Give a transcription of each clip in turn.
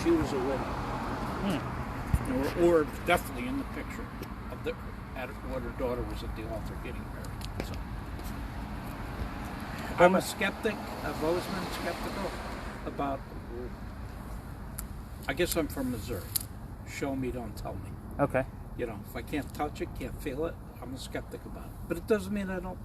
she was a widow. Or definitely in the picture of what her daughter was at the altar getting married. So, I'm a skeptic. I've always been skeptical about. I guess I'm from Missouri. Show me, don't tell me. Okay. You know, if I can't touch it, can't feel it, I'm a skeptic about it. But it doesn't mean I don't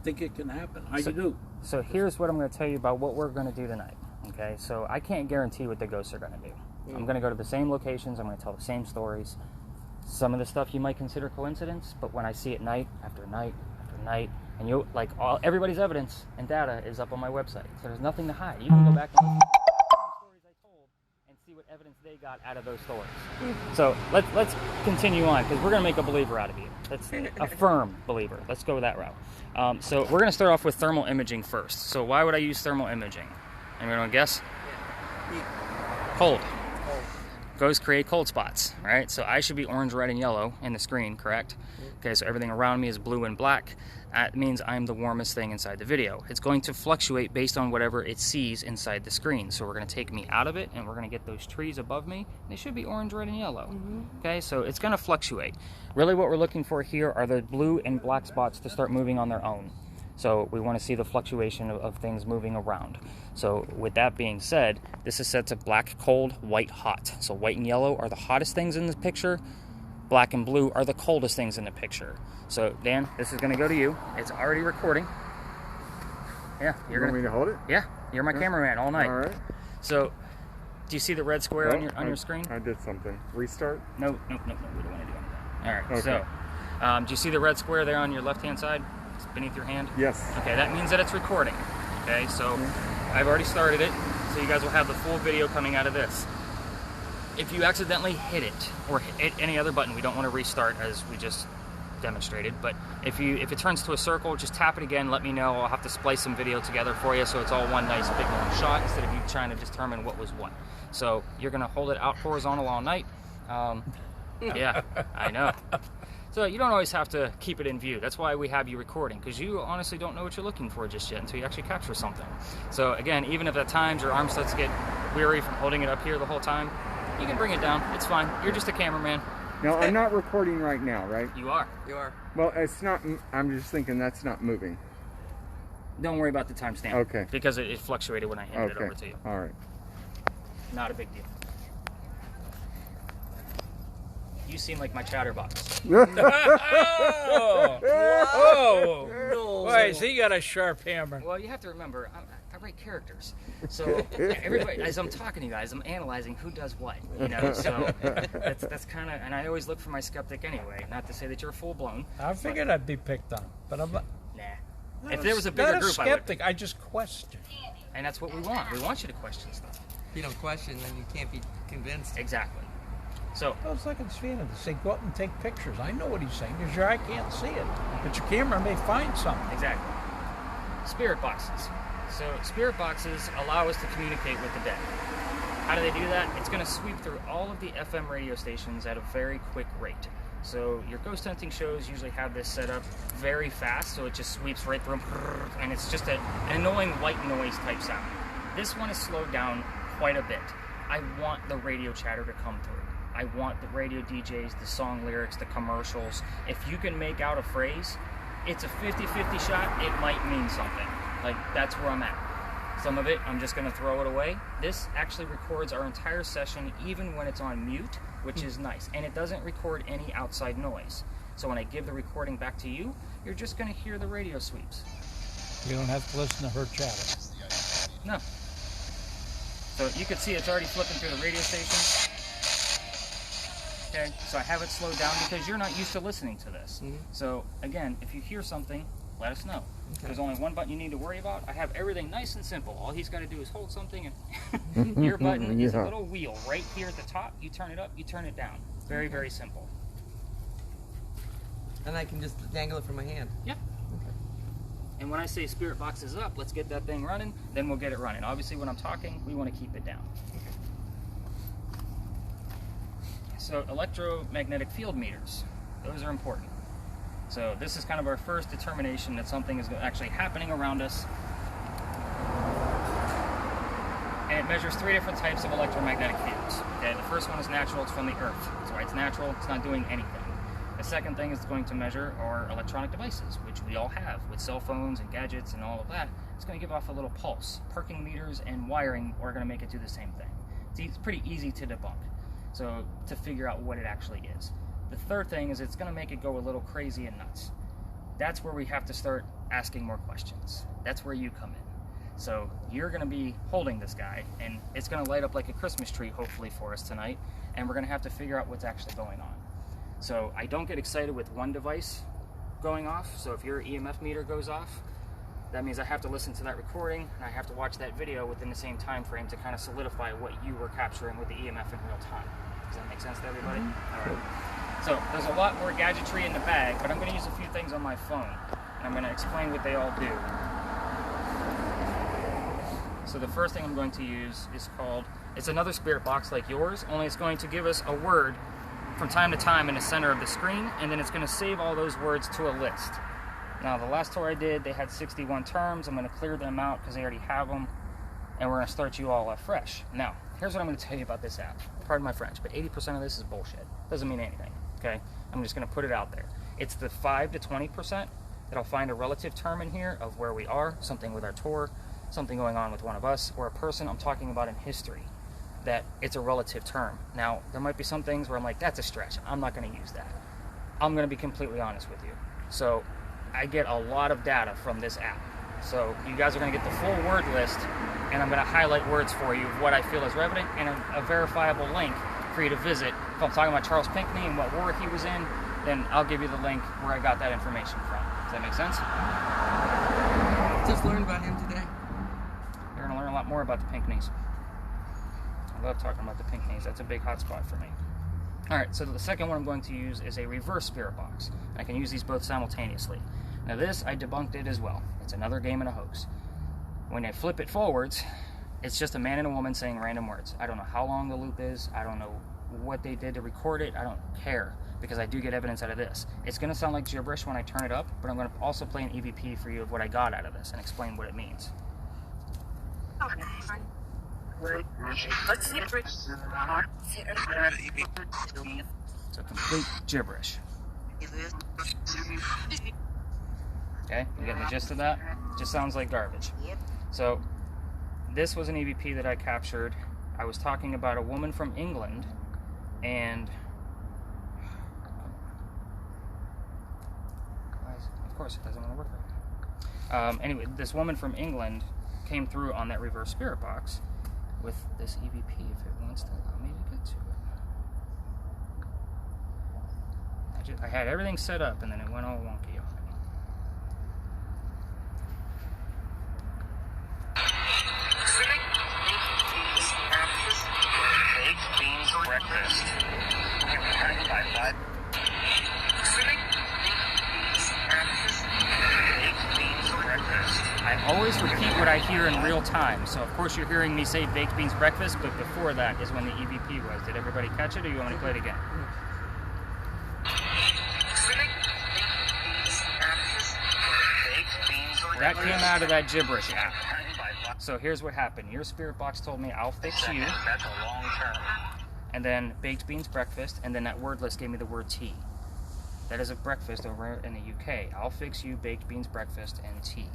think it can happen. I do. So here's what I'm going to tell you about what we're going to do tonight. Okay, so I can't guarantee what the ghosts are going to do. I'm going to go to the same locations. I'm going to tell the same stories. Some of the stuff you might consider coincidence, but when I see it night after night after night, and everybody's evidence and data is up on my website, so there's nothing to hide. You can go back and listen to the stories I told and see what evidence they got out of those stories. So let's continue on, because we're going to make a believer out of you. That's a firm believer. Let's go that route. So we're going to start off with thermal imaging first. So why would I use thermal imaging? Anyone want to guess? Cold. Ghosts create cold spots, right? So I should be orange, red, and yellow in the screen, correct? Okay, so everything around me is blue and black. That means I'm the warmest thing inside the video. It's going to fluctuate based on whatever it sees inside the screen. So we're going to take me out of it, and we're going to get those trees above me. They should be orange, red, and yellow. Okay, so it's going to fluctuate. Really what we're looking for here are the blue and black spots to start moving on their own. So we want to see the fluctuation of things moving around. So with that being said, this is set to black, cold, white, hot. So white and yellow are the hottest things in the picture. Black and blue are the coldest things in the picture. So Dan, this is going to go to you. It's already recording. Yeah, you're going to... want me to hold it? Yeah, you're my cameraman all night. All right. So, do you see the red square on your screen? I did something. Restart? No, we don't want to do anything. All right. Okay. So, do you see the red square there on your left-hand side? Beneath your hand? Yes. Okay, that means that it's recording. Okay, so I've already started it, so you guys will have the full video coming out of this. If you accidentally hit it, or hit any other button, we don't want to restart as we just demonstrated, but if it turns to a circle, just tap it again, let me know. I'll have to splice some video together for you so it's all one nice big long shot instead of you trying to determine what was what. So you're going to hold it out horizontal all night. Yeah, I know. So you don't always have to keep it in view. That's why we have you recording, because you honestly don't know what you're looking for just yet until you actually capture something. So again, even if at times your arm starts to get weary from holding it up here the whole time, you can bring it down. It's fine. You're just a cameraman. No, I'm not recording right now, right? You are. You are. Well, it's not. I'm just thinking that's not moving. Don't worry about the timestamp. Okay. Because it fluctuated when I handed it over to you. All right. Not a big deal. You seem like my chatterbox. Oh! No. Boy, so you got a sharp hammer. Well, you have to remember, I write characters. So everybody, as I'm talking to you guys, I'm analyzing who does what. You know, so that's kind of, and I always look for my skeptic anyway. Not to say that you're full blown. I figured I'd be picked on, but I'm not. Nah. If there was a bigger not a group, skeptic. I just question. And that's what we want. We want you to question stuff. If you don't question, then you can't be convinced. Exactly. So I was like it's Fina to say, go out and take pictures. I know what he's saying, because your eye can't see it, but your camera may find something. exactly. Spirit boxes. So spirit boxes allow us to communicate with the dead. How do they do that? It's going to sweep through all of the FM radio stations at a very quick rate. So your ghost hunting shows usually have this set up very fast, so it just sweeps right through them, and it's just an annoying white noise type sound. This one is slowed down quite a bit. I want the radio chatter to come through. I want the radio DJs, the song lyrics, the commercials. If you can make out a phrase, it's a 50-50 shot, it might mean something. Like, that's where I'm at. Some of it, I'm just going to throw it away. This actually records our entire session, even when it's on mute, which is nice. And it doesn't record any outside noise. So when I give the recording back to you, you're just going to hear the radio sweeps. You don't have to listen to her chatter. No. So you can see it's already flipping through the radio station. Okay, so I have it slowed down because you're not used to listening to this. So again, if you hear something, let us know. There's only one button you need to worry about. I have everything nice and simple. All he's got to do is hold something, and your button is a little wheel right here at the top. You turn it up, you turn it down. Very, very simple. And I can just dangle it from my hand. Yep. Okay. And when I say spirit box is up, let's get that thing running, then we'll get it running. Obviously, when I'm talking, we want to keep it down. So electromagnetic field meters, those are important. So this is kind of our first determination that something is actually happening around us. and it measures 3 different types of electromagnetic fields. Okay, the first one is natural, it's from the Earth. That's why it's natural, it's not doing anything. The second thing it's going to measure are electronic devices, which we all have with cell phones and gadgets and all of that. It's going to give off a little pulse. Parking meters and wiring are going to make it do the same thing. It's pretty easy to debunk, so to figure out what it actually is. The third thing is it's going to make it go a little crazy and nuts. That's where we have to start asking more questions. That's where you come in. So you're going to be holding this guy, and it's going to light up like a Christmas tree, hopefully, for us tonight, and we're going to have to figure out what's actually going on. So I don't get excited with one device going off. So if your EMF meter goes off, that means I have to listen to that recording, and I have to watch that video within the same time frame to kind of solidify what you were capturing with the EMF in real time. Does that make sense to everybody? All right. So there's a lot more gadgetry in the bag, but I'm going to use a few things on my phone, and I'm going to explain what they all do. So the first thing I'm going to use is called, it's another spirit box like yours, only it's going to give us a word from time to time in the center of the screen, and then it's going to save all those words to a list. Now, the last tour I did, they had 61 terms. I'm going to clear them out because they already have them, and we're going to start you all fresh. Now, here's what I'm going to tell you about this app. Pardon my French, but 80% of this is bullshit. Doesn't mean anything, okay? I'm just going to put it out there. It's the 5 to 20% that'll find a relative term in here of where we are, something with our tour, something going on with one of us, or a person I'm talking about in history, that it's a relative term. Now, there might be some things where I'm like, that's a stretch. I'm not going to use that. I'm going to be completely honest with you. So I get a lot of data from this app. So you guys are going to get the full word list, and I'm going to highlight words for you of what I feel is relevant and a verifiable link for you to visit. If I'm talking about Charles Pinckney and what war he was in, then I'll give you the link where I got that information from. Does that make sense? Just learned about him today. You're going to learn a lot more about the Pinckneys. I love talking about the Pinckneys. That's a big hot spot for me. Alright, so the second one I'm going to use is a reverse spirit box. I can use these both simultaneously. Now this, I debunked it as well. It's another game and a hoax. When I flip it forwards, it's just a man and a woman saying random words. I don't know how long the loop is. I don't know what they did to record it. I don't care, because I do get evidence out of this. It's going to sound like gibberish when I turn it up, but I'm going to also play an EVP for you of what I got out of this and explain what it means. So complete gibberish. Okay, you getting the gist of that? It just sounds like garbage. So this was an EVP that I captured. I was talking about a woman from England, and of course it doesn't want to work right. Anyway, this woman from England came through on that reverse spirit box with this EVP, if it wants to allow me to get to it. I had everything set up, and then it went all wonky on me. Baked beans breakfast. I always repeat what I hear in real time. So of course you're hearing me say baked beans breakfast, but before that is when the EVP was. Did everybody catch it, or you want me to play it again? That came out of that gibberish app. So here's what happened. Your spirit box told me, I'll fix you. That's a long term. And then baked beans breakfast, and then that word list gave me the word tea. That is a breakfast over in the UK. I'll fix you, baked beans breakfast, and tea.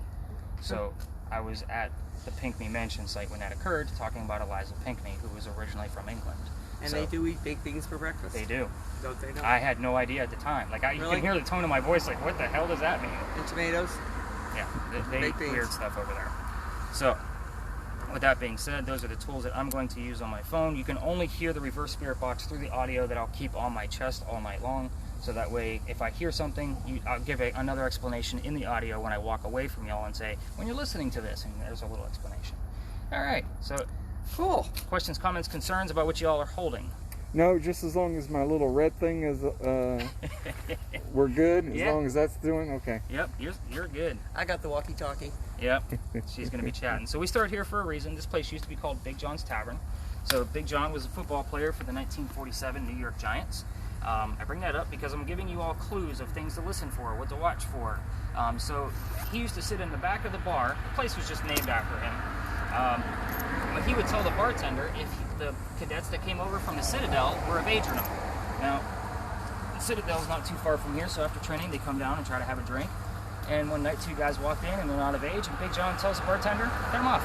So I was at the Pinckney Mansion site when that occurred, talking about Eliza Pinckney, who was originally from England. And so, they do eat baked beans for breakfast? They do. Don't they know? I had no idea at the time. Like, you can hear the tone of my voice, like, what the hell does that mean? And tomatoes? Yeah, they eat weird stuff over there. So, with that being said, those are the tools that I'm going to use on my phone. You can only hear the reverse spirit box through the audio that I'll keep on my chest all night long. So that way, if I hear something, I'll give another explanation in the audio when I walk away from y'all and say, when you're listening to this, and there's a little explanation. All right, so cool. Questions, comments, concerns about what y'all are holding? No, just as long as my little red thing is, we're good. As long as that's doing okay. Yep, you're good. I got the walkie-talkie. Yep, she's going to be chatting. So we started here for a reason. This place used to be called Big John's Tavern. So Big John was a football player for the 1947 New York Giants. I bring that up because I'm giving you all clues of things to listen for, what to watch for. So he used to sit in the back of the bar. The place was just named after him. But he would tell the bartender if the cadets that came over from the Citadel were of age or not. Now, the Citadel's not too far from here, so after training, they come down and try to have a drink. And one night, 2 guys walked in and they're not of age, and Big John tells the bartender, "Get them off.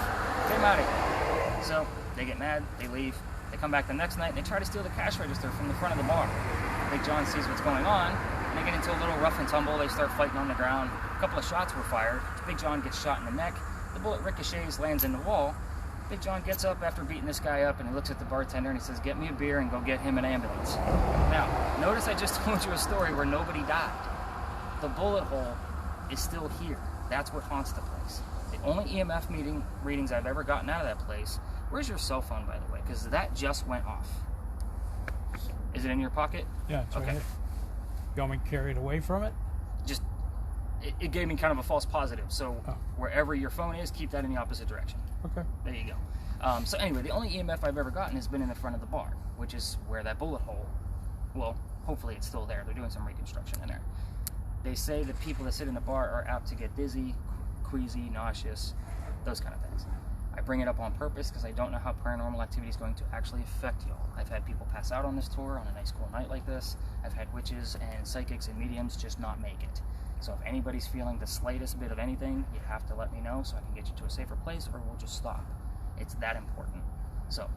Get them out of here." So they get mad, they leave. They come back the next night and they try to steal the cash register from the front of the bar. Big John sees what's going on, and they get into a little rough and tumble. They start fighting on the ground. A couple of shots were fired. Big John gets shot in the neck. The bullet ricochets, lands in the wall. Big John gets up after beating this guy up, and he looks at the bartender and he says, "Get me a beer and go get him an ambulance." Now, notice I just told you a story where nobody died. The bullet hole is still here. That's what haunts the place. The only EMF readings I've ever gotten out of that place. Where's your cell phone, by the way? Because that just went off. Is it in your pocket? Yeah, it's right Okay. here. You want me to carry it away from it? Just, it gave me kind of a false positive. So Oh. wherever your phone is, keep that in the opposite direction. Okay. There you go. So anyway, the only EMF I've ever gotten has been in the front of the bar, which is where that bullet hole, well, hopefully it's still there. They're doing some reconstruction in there. They say that people that sit in the bar are apt to get dizzy, queasy, nauseous, those kind of things. I bring it up on purpose because I don't know how paranormal activity is going to actually affect y'all. I've had people pass out on this tour on a nice cool night like this. I've had witches and psychics and mediums just not make it. So if anybody's feeling the slightest bit of anything, you have to let me know so I can get you to a safer place, or we'll just stop. It's that important. So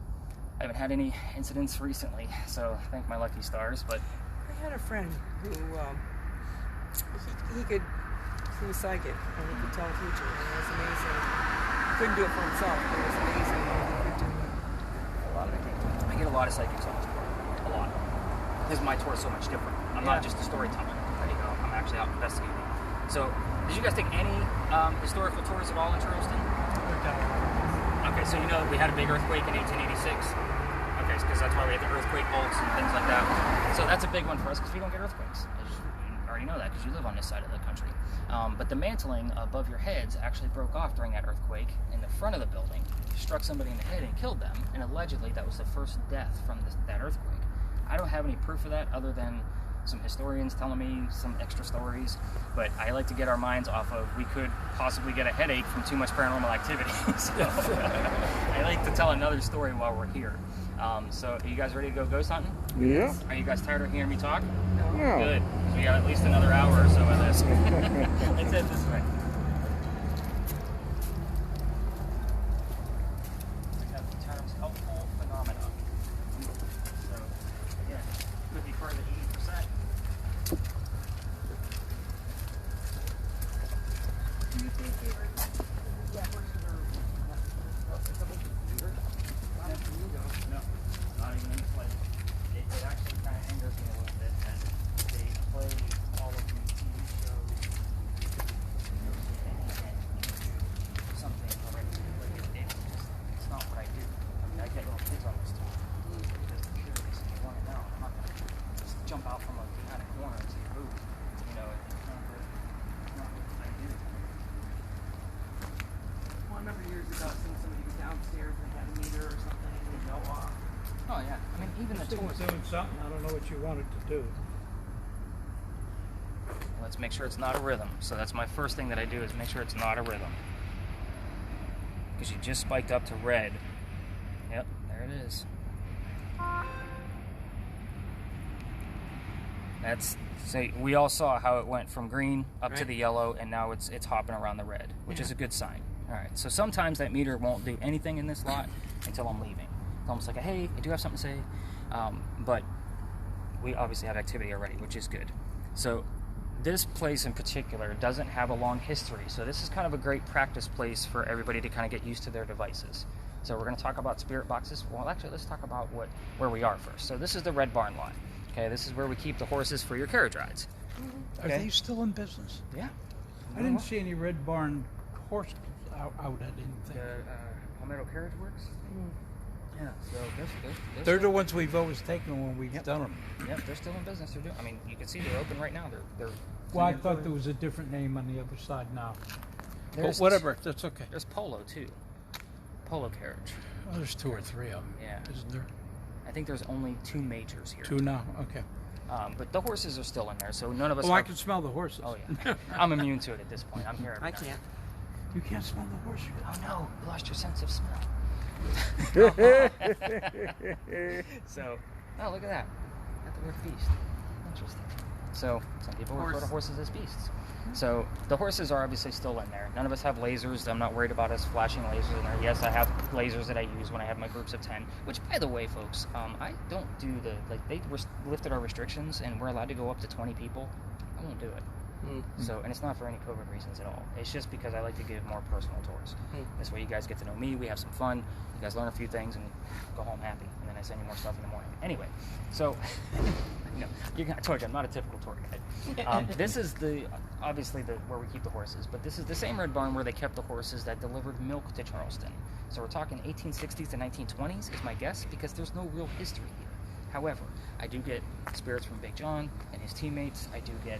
I haven't had any incidents recently, so thank my lucky stars, but I had a friend who he was psychic and he could tell the future, and it was amazing. He couldn't do it for himself, but it was amazing what he could do. A lot of it. I get a lot of psychics on this tour. A lot. Because my tour is so much different. I'm not just a storyteller. I'm actually out investigating. So, did you guys take any historical tours at all in Charleston? Okay, so you know we had a big earthquake in 1886. Okay, because that's why we had the earthquake bolts and things like that. So that's a big one for us because we don't get earthquakes. You already know that because you live on this side of the country. But the mantling above your heads actually broke off during that earthquake in the front of the building, struck somebody in the head and killed them, and allegedly that was the first death from that earthquake. I don't have any proof of that other than some historians telling me some extra stories, but I like to get our minds off of we could possibly get a headache from too much paranormal activity. So I like to tell another story while we're here. So are you guys ready to go ghost hunting? Yeah. Are you guys tired of hearing me talk? No. Good, because we got at least another hour or so of this. Let's head this way. We have the terms helpful phenomena. So, again, could be part of the 80%. Do you think No, not even in play. It actually kind of angers me a little bit that they play all of these TV shows and something already. Like it's not what I do. I mean, I get little kids on this tour because I'm curious and you want to know. I'm not going to just jump out from behind a corner and see a booth. You know, it's not what I do. Well, I remember years ago seeing somebody go downstairs and had a meter or something and they'd go off. Oh yeah, I mean even the This tours. thing's doing something. I don't know what you want it to do. Let's make sure it's not a rhythm. So that's my first thing that I do is make sure it's not a rhythm. Because you just spiked up to red. Yep, there it is. That's so we all saw how it went from green up to Right. the yellow, and now it's hopping around the red, which is a good sign. All right. So sometimes that meter won't do anything in this lot until I'm leaving. It's almost like, hey, I do have something to say, but we obviously have activity already, which is good. So this place in particular doesn't have a long history, so this is kind of a great practice place for everybody to kind of get used to their devices. So we're going to talk about spirit boxes. Well, actually, let's talk about where we are first. So this is the Red Barn lot. Okay, this is where we keep the horses for your carriage rides. Are they still in business? Yeah. I didn't see any Red Barn horses out, I didn't think. Palmetto Carriage Works. Yeah, so They're the ones we've always taken when we've done them. Yep, they're still in business. They're doing. I mean, you can see they're open right now. They're Well, I thought there was a different name on the other side now. But whatever, that's okay. There's Polo too. Polo Carriage. Oh, there's 2 or 3 of them. Yeah. Isn't there? I think there's only 2 majors here. 2 now? Okay. But the horses are still in there, so none of us. Oh, I are- can smell the horses. Oh yeah. I'm immune to it at this point. I'm here. Every I night. can't. You can't smell the horses. Oh no, you lost your sense of smell. So, oh, look at that. Got the word beast. Interesting. So, some people refer to horses as beasts. So, the horses are obviously still in there. None of us have lasers. I'm not worried about us flashing lasers in there. Yes, I have lasers that I use when I have my groups of 10. Which, by the way, folks, I don't do the, like, they lifted our restrictions and we're allowed to go up to 20 people. I won't do it. So, and it's not for any COVID reasons at all. It's just because I like to give more personal tours. This way you guys get to know me, we have some fun, you guys learn a few things, and go home happy. And then I send you more stuff in the morning. Anyway, so, I told you, I'm not a typical tour guide. This is obviously where we keep the horses, but this is the same red barn where they kept the horses that delivered milk to Charleston. So we're talking 1860s to 1920s is my guess, because there's no real history here. However, I do get spirits from Big John and his teammates. I do get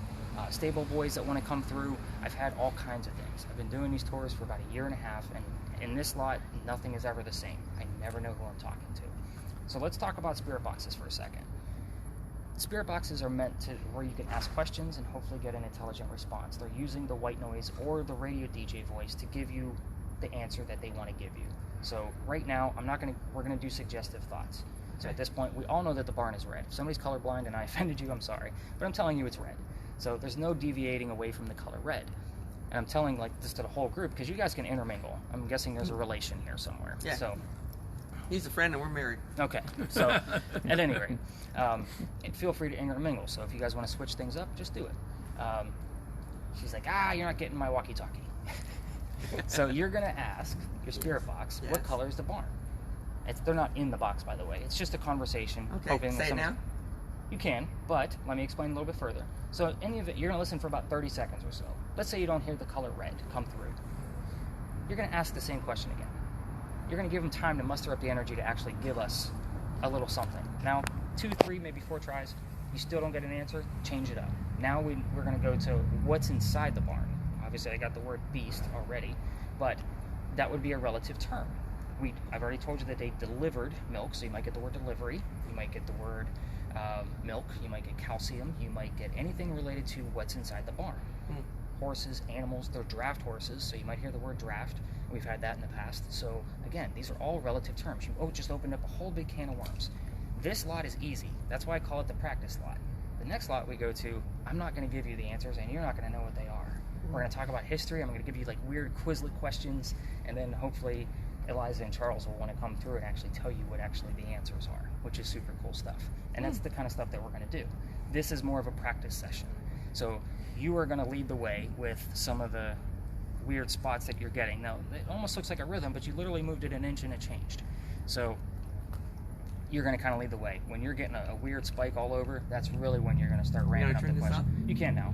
stable boys that want to come through. I've had all kinds of things. I've been doing these tours for about a year and a half, and in this lot, nothing is ever the same. I never know who I'm talking to. So let's talk about spirit boxes for a second. Spirit boxes are meant to where you can ask questions and hopefully get an intelligent response. They're using the white noise or the radio DJ voice to give you the answer that they want to give you. So right now, we're gonna do suggestive thoughts. So at this point, we all know that the barn is red. If somebody's colorblind and I offended you, I'm sorry. But I'm telling you it's red. So there's no deviating away from the color red. And I'm telling like this to the whole group because you guys can intermingle. I'm guessing there's a relation here somewhere. Yeah. So He's a friend and we're married. okay. So at any rate, feel free to intermingle. So if you guys want to switch things up, just do it. She's like, you're not getting my walkie-talkie. So you're going to ask your spirit box, Yes. what color is the barn? They're not in the box, by the way. It's just a conversation. Okay, Hoping say that it someone- now. You can, but let me explain a little bit further. So any of it, you're going to listen for about 30 seconds or so. Let's say you don't hear the color red come through. You're going to ask the same question again. You're going to give them time to muster up the energy to actually give us a little something. Now, 2, 3, maybe 4 tries, you still don't get an answer, change it up. Now we're going to go to what's inside the barn. Obviously, I got the word beast already, but that would be a relative term. I've already told you that they delivered milk, so you might get the word delivery, you might get the word milk, you might get calcium, you might get anything related to what's inside the barn. Horses, animals, they're draft horses, so you might hear the word draft. We've had that in the past. So again, these are all relative terms. You just opened up a whole big can of worms. This lot is easy. That's why I call it the practice lot. The next lot we go to, I'm not going to give you the answers, and you're not going to know what they are. We're going to talk about history. I'm going to give you like weird Quizlet questions, and then hopefully Eliza and Charles will want to come through and actually tell you what actually the answers are, which is super cool stuff. And that's the kind of stuff that we're going to do. This is more of a practice session. So you are going to lead the way with some of the weird spots that you're getting. Now, it almost looks like a rhythm, but you literally moved it an inch and it changed. So you're going to kind of lead the way. When you're getting a weird spike all over, that's really when you're going to start ramping up the question. You can now.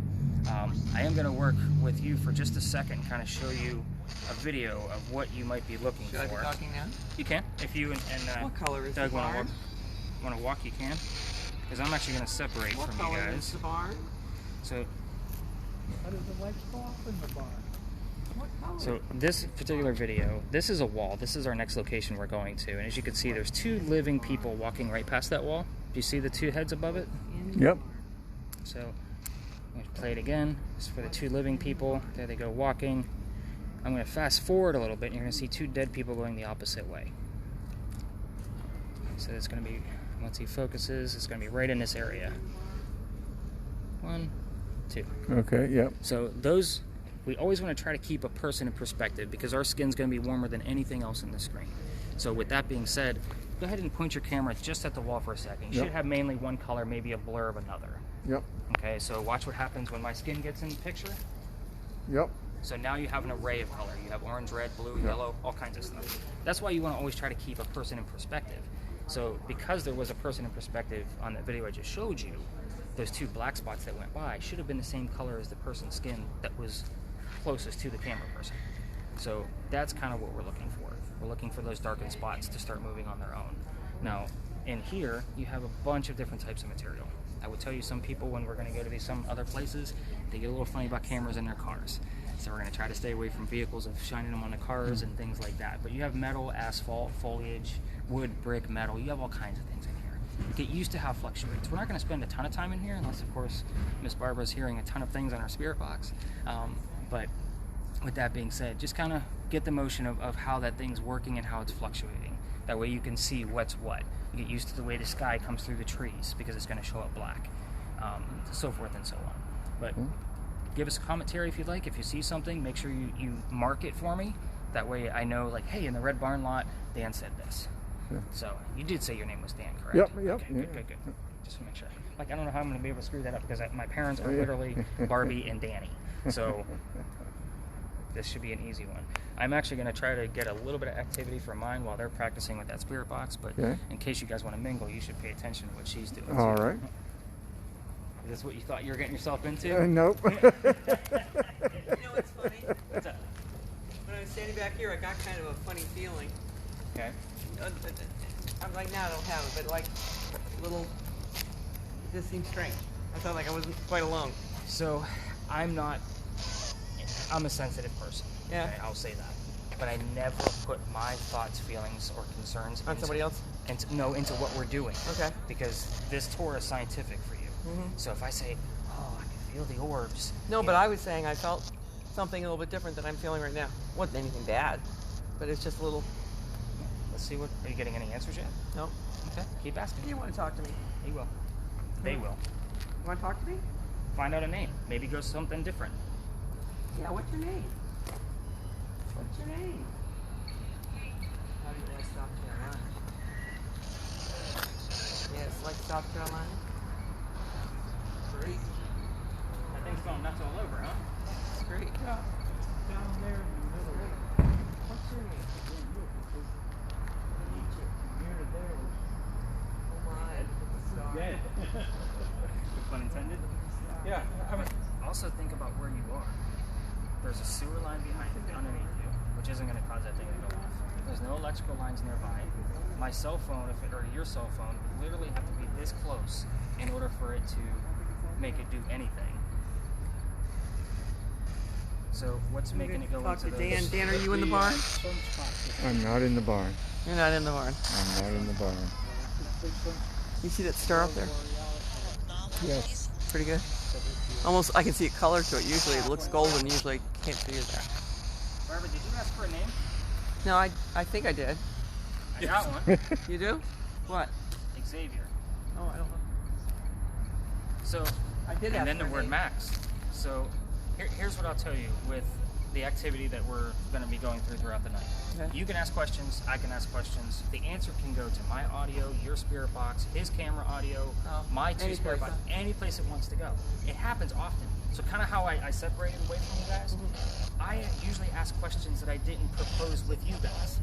I am going to work with you for just a second, kind of show you a video of what you might be looking for. Should I be talking now? You can. If you and What color is Doug the barn? want to walk, you can. Because I'm actually going to separate What from you color is guys. the barn? So, How did the lights go off in the barn? What color? so this particular video, this is a wall. This is our next location we're going to. And as you can see, there's 2 living people walking right past that wall. Do you see the 2 heads above it? Yep. So I'm going to play it again. This is for the 2 living people. There they go walking. I'm going to fast forward a little bit, and you're going to see 2 dead people going the opposite way. So it's going to be, once he focuses, it's going to be right in this area. 1, 2. Okay, yep. So those, we always want to try to keep a person in perspective because our skin's going to be warmer than anything else in the screen. So with that being said, go ahead and point your camera just at the wall for a second. You should have mainly one color, maybe a blur of another. Yep. Okay, so watch what happens when my skin gets in the picture. Yep. So now you have an array of color. You have orange, red, blue, yellow, all kinds of stuff. That's why you want to always try to keep a person in perspective. So because there was a person in perspective on that video I just showed you, those 2 black spots that went by should have been the same color as the person's skin that was closest to the camera person. So that's kind of what we're looking for. We're looking for those darkened spots to start moving on their own. Now, in here, you have a bunch of different types of material. I would tell you some people when we're going to go to some other places, they get a little funny about cameras in their cars. So we're going to try to stay away from vehicles of shining them on the cars and things like that. But you have metal, asphalt, foliage, wood, brick, metal. You have all kinds of things in here. Get used to how it fluctuates. We're not going to spend a ton of time in here unless, of course, Miss Barbara's hearing a ton of things on her spirit box. But with that being said, just kind of get the motion of how that thing's working and how it's fluctuating. That way you can see what's what. You get used to the way the sky comes through the trees because it's going to show up black, so forth and so on. But give us a commentary if you'd like. If you see something, make sure you mark it for me. That way I know, like, hey, in the Red Barn lot, Dan said this. Yeah. So you did say your name was Dan, correct? Yep. Okay, good. Just to make sure. Like, I don't know how I'm going to be able to screw that up because my parents are literally Barbie and Danny. So this should be an easy one. I'm actually going to try to get a little bit of activity for mine while they're practicing with that spirit box. But in case you guys want to mingle, you should pay attention to what she's doing. All right. Is this what you thought you were getting yourself into? Nope. You know what's funny? What's up? When I was standing back here, I got kind of a funny feeling. Okay. I'm like, now I don't have it, but like, little, it just seemed strange. I felt like I wasn't quite alone. So, I'm a sensitive person. Yeah. Okay, I'll say that. But I never put my thoughts, feelings, or concerns On somebody else? Into what we're doing. Okay. Because this tour is scientific for you. So if I say, oh, I can feel the orbs. No, but I was saying I felt something a little bit different than I'm feeling right now. Wasn't anything bad, but it's just a little. Let's see what. Are you getting any answers yet? No. Okay. Keep asking. Do you want to talk to me? He will. They will. You want to talk to me? Find out a name. Maybe go something different. Yeah. What's your name? What's your name? How do you like South Carolina? Yes, like South Carolina. Great. That thing's going nuts all over, huh? It's great. Yeah, down there in the middle. What's your name? Near there is Oh my. dead. Pun intended. Yeah, I mean, Also think about where you are. There's a sewer line behind it, underneath you, which isn't going to cause that thing to go off. There's no electrical lines nearby. My cell phone, or your cell phone, would literally have to be this close in order for it to make it do anything. So what's making it go Talk into to those? Dan. Dan, are you in the barn? I'm not in the barn. You're not in the barn. I'm not in the barn. You see that star up there? Yes. Pretty good. Almost, I can see a color to it. Usually it looks golden. Usually can't see it there. Barbara, did you ask for a name? No, I think I did. I got one. You do? What? Xavier. Oh, I don't know. So, I did ask and then for the a word name. Max. So, here's what I'll tell you with the activity that we're going to be going through throughout the night. Okay. You can ask questions, I can ask questions. The answer can go to my audio, your spirit box, his camera audio, Oh, my two any spirit place, box, any place it wants to go. It happens often. So kind of how I separated away from you guys, I usually ask questions that I didn't propose with you guys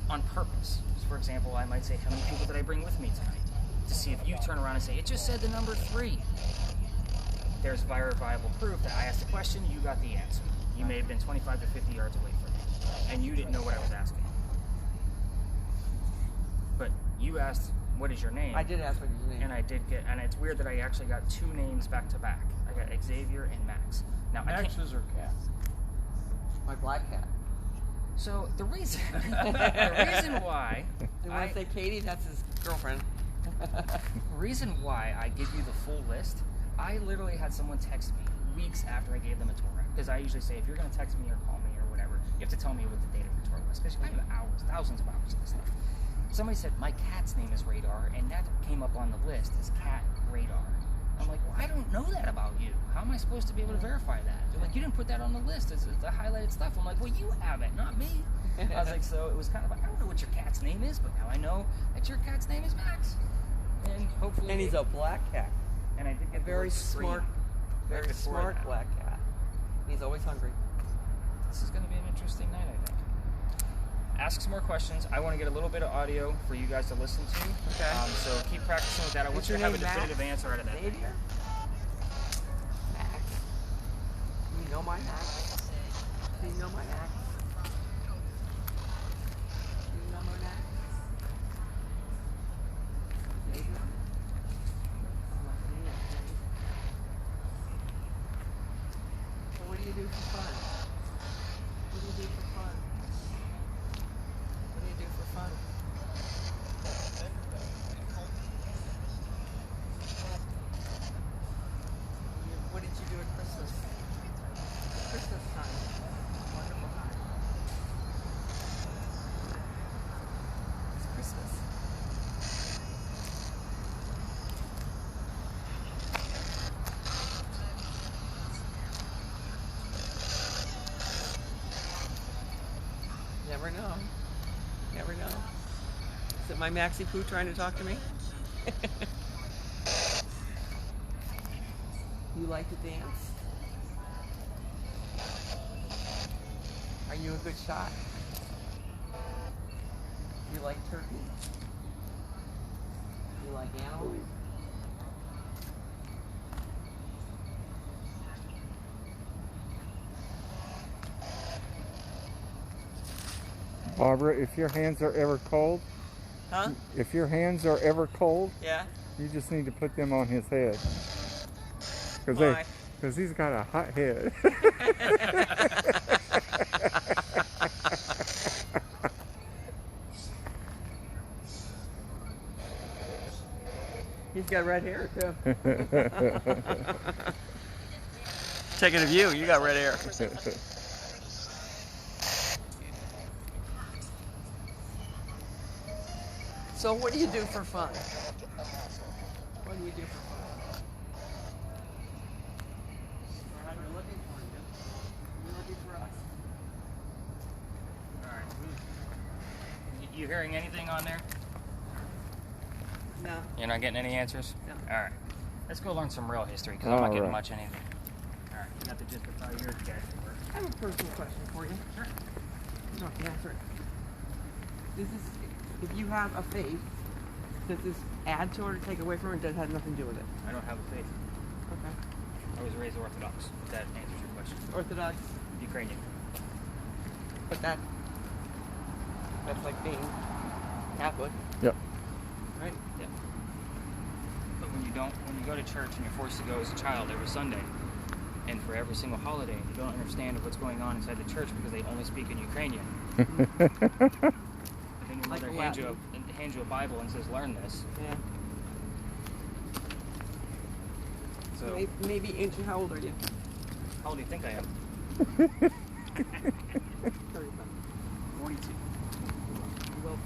on purpose. So for example, I might say, how many people did I bring with me tonight? To see if you turn around and say, it just said the number 3. There's verifiable proof that I asked a question, you got the answer. You may have been 25 to 50 yards away from me, and you didn't know what I was asking. But you asked, what is your name? I did ask what your name. And I did get, and it's weird that I actually got 2 names back to back. I got Xavier and Max. Now, I can't, Max's or cat? My black cat. so the reason why You want to say Katie? That's his girlfriend. reason why I give you the full list, I literally had someone text me weeks after I gave them a tour. Because I usually say, if you're going to text me or call me or whatever, you have to tell me what the date of your tour was. Because I have hours, thousands of hours of this stuff. Somebody said, my cat's name is Radar, and that came up on the list as Cat Radar. I'm like, well, I don't know that about you. How am I supposed to be able to verify that? They're like, you didn't put that on the list as the highlighted stuff. I'm like, well, you have it, not me. I was like, so it was kind of like, I don't know what your cat's name is, but now I know that your cat's name is Max. And hopefully... And he's a black cat. And I did get A the very word scream smart, right very before smart that. black cat. He's always hungry. This is going to be an interesting night, I think. Ask some more questions. I want to get a little bit of audio for you guys to listen to. Okay. So keep practicing with that. I want Is you to your have a name Max? definitive answer out of that. Xavier? Max. Do you know my Max? Do you know my Max? Do you know my Max? Xavier? So what do you do for fun? What do you do for fun? What do you do for fun? What did you do at Christmas? Christmas time. Wonderful time. my Maxi Poo trying to talk to me? You like to dance? Are you a good shot? You like turkey? You like animals? Barbara, if your hands are ever cold, Huh? if your hands are ever cold, Yeah? you just need to put them on his head. Why? Because he's got a hot head. He's got red hair too. Taking a view, you got red hair. So what do you do for fun? What do you do for fun? We're looking for you. You're looking for us. All right. You hearing anything on there? No. You're not getting any answers? No. All right. Let's go learn some real history because I'm not All getting right. much anything. All right. You got the gist of how yours gets to work. I have a personal question for you. Sure. You don't have to answer it. If you have a faith, does this add to it or take away from it, or does it have nothing to do with it? I don't have a faith. Okay. I was raised Orthodox. If that answers your question. Orthodox, Ukrainian. but that's like being Catholic, Yep. right? Yeah. But when you go to church and you're forced to go as a child every Sunday, and for every single holiday, you don't understand what's going on inside the church because they only speak in Ukrainian. And then your Like mother Latin. hands you a Bible and says, learn this. Yeah. So, Maybe ancient. How old are you? how old do you think I am? 35. 42. Well,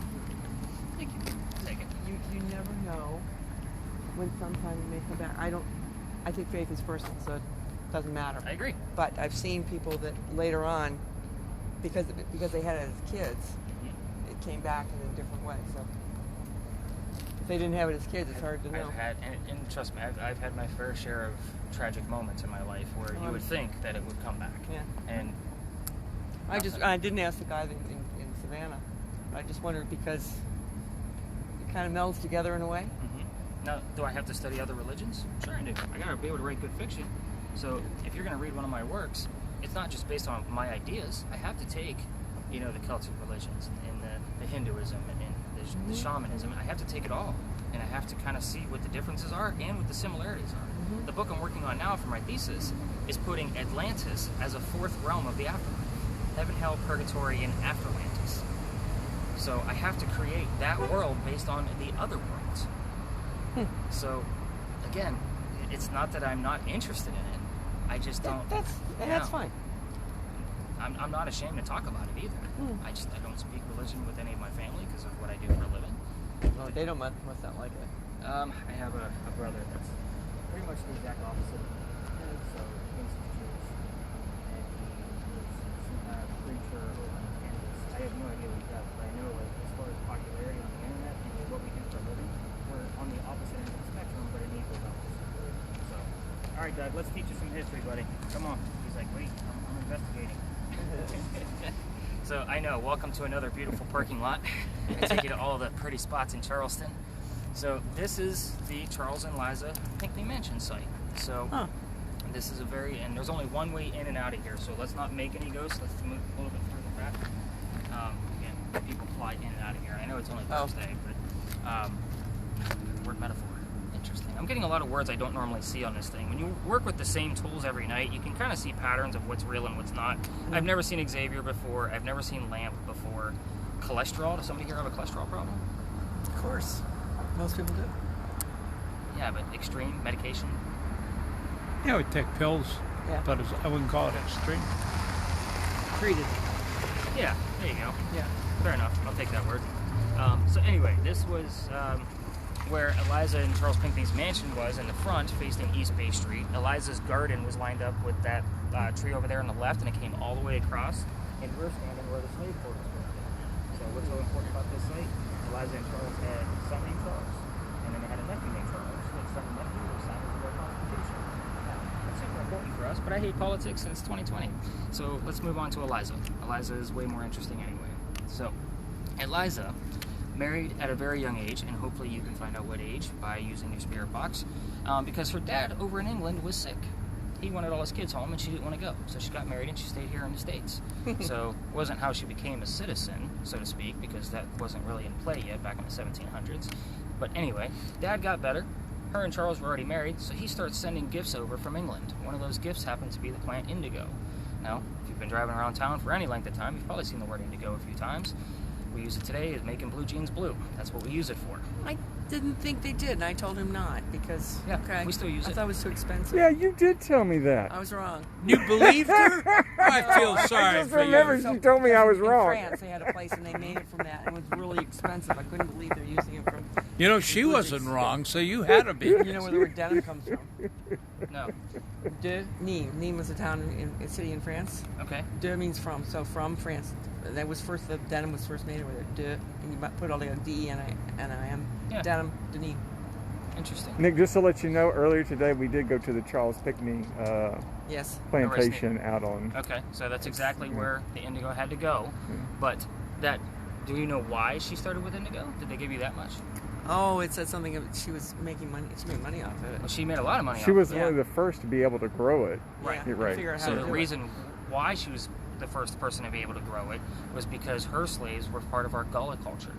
Thank you. Take it. you never know when sometime it may come back. I think faith is personal, so it doesn't matter. I agree. But I've seen people that later on, because they had it as kids, it came back in a different way. So if they didn't have it as kids, it's hard to know. I've had, and trust me, I've had my fair share of tragic moments in my life where you would think that it would come back. Yeah. And I didn't ask the guy in Savannah. I just wondered because it kind of melds together in a way. Now, do I have to study other religions? Sure I do. I gotta be able to write good fiction. So if you're gonna read one of my works, it's not just based on my ideas. I have to take, the Celtic religions and the Hinduism and the shamanism. I have to take it all, and I have to kind of see what the differences are and what the similarities are. The book I'm working on now for my thesis is putting Atlantis as a fourth realm of the afterlife. Heaven, hell, purgatory, and afterlantis. So I have to create that world based on the other worlds. So, again, it's not that I'm not interested in it. I just don't. That's fine. I'm not ashamed to talk about it either. I don't speak religion with any of my family because of what I do for a living. Well, they must not like it. I have a brother that's pretty much the exact opposite of me. So he thinks he's Jewish, and he is some preacher over in Kansas. I have no idea what he does, but I know as far as popularity on the internet and what we do for a living, we're on the opposite end of the spectrum, but in equal levels. So, all right, Doug, let's teach you some history, buddy. Come on. He's like, wait, I'm investigating. So I know, welcome to another beautiful parking lot. I take you to all the pretty spots in Charleston. So this is the Charles and Liza Pinckney Mansion site. So this is and there's only one way in and out of here, so let's not make any ghosts. Let's move a little bit further back. Again, people fly in and out of here. I know it's only Thursday, but word metaphor. Interesting. I'm getting a lot of words I don't normally see on this thing. When you work with the same tools every night, you can kind of see patterns of what's real and what's not. I've never seen Xavier before. I've never seen LAMP before. Cholesterol. Does somebody here have a cholesterol problem? Of course. Most people do. Yeah, but extreme medication. Yeah, we take pills, Yeah. but I wouldn't call it extreme. Treated. Yeah, there you go. Yeah. Fair enough. I'll take that word. So anyway, this was where Eliza and Charles Pinckney's mansion was in the front, facing East Bay Street. Eliza's garden was lined up with that tree over there on the left, and it came all the way across. And we're standing where the slave quarters were. So what's so important about this site? Eliza and Charles had a son named Charles, and then they had a nephew named Charles. Their son and nephew were signed into our Constitution. Now, that's super important for us, but I hate politics since 2020. So let's move on to Eliza. Eliza is way more interesting anyway. So, Eliza married at a very young age, and hopefully you can find out what age by using your spirit box, because her dad over in England was sick. He wanted all his kids home, and she didn't want to go. So she got married, and she stayed here in the States. So it wasn't how she became a citizen, so to speak, because that wasn't really in play yet back in the 1700s. But anyway, Dad got better. Her and Charles were already married, so he starts sending gifts over from England. One of those gifts happened to be the plant indigo. Now, if you've been driving around town for any length of time, you've probably seen the word indigo a few times. We use it today as making blue jeans blue. That's what we use it for. I didn't think they did, and I told him not because We still use I it. thought it was too expensive. Yeah, you did tell me that. I was wrong. You believed her? I feel sorry I just for remember you. she told me I was in wrong. France, they had a place and they made it from that, and it was really expensive. I couldn't believe they're using it from. You know, she wasn't wrong, so you had to be. You know where the word denim comes from? No. De Nîmes. Nîmes was a town in a city in France. Okay. De means from, so from France. That was first. The denim was first made over there. De, and you might put all together. D-E-N-I-M. Yeah. Denim. De Nîmes. Interesting. Nick, just to let you know, earlier today we did go to the Charles Pickney Yes. plantation out on. Okay, so that's exactly where the indigo had to go. But that, do you know why she started with indigo? Did they give you that much? Oh, it said something of she was making money. She made money off of it. Well, she made a lot of money. She off was of it. one of the first to be able to grow it. Right. Yeah, You're right. Figure out how So to the do reason why she was the first person to be able to grow it was because her slaves were part of our Gullah culture.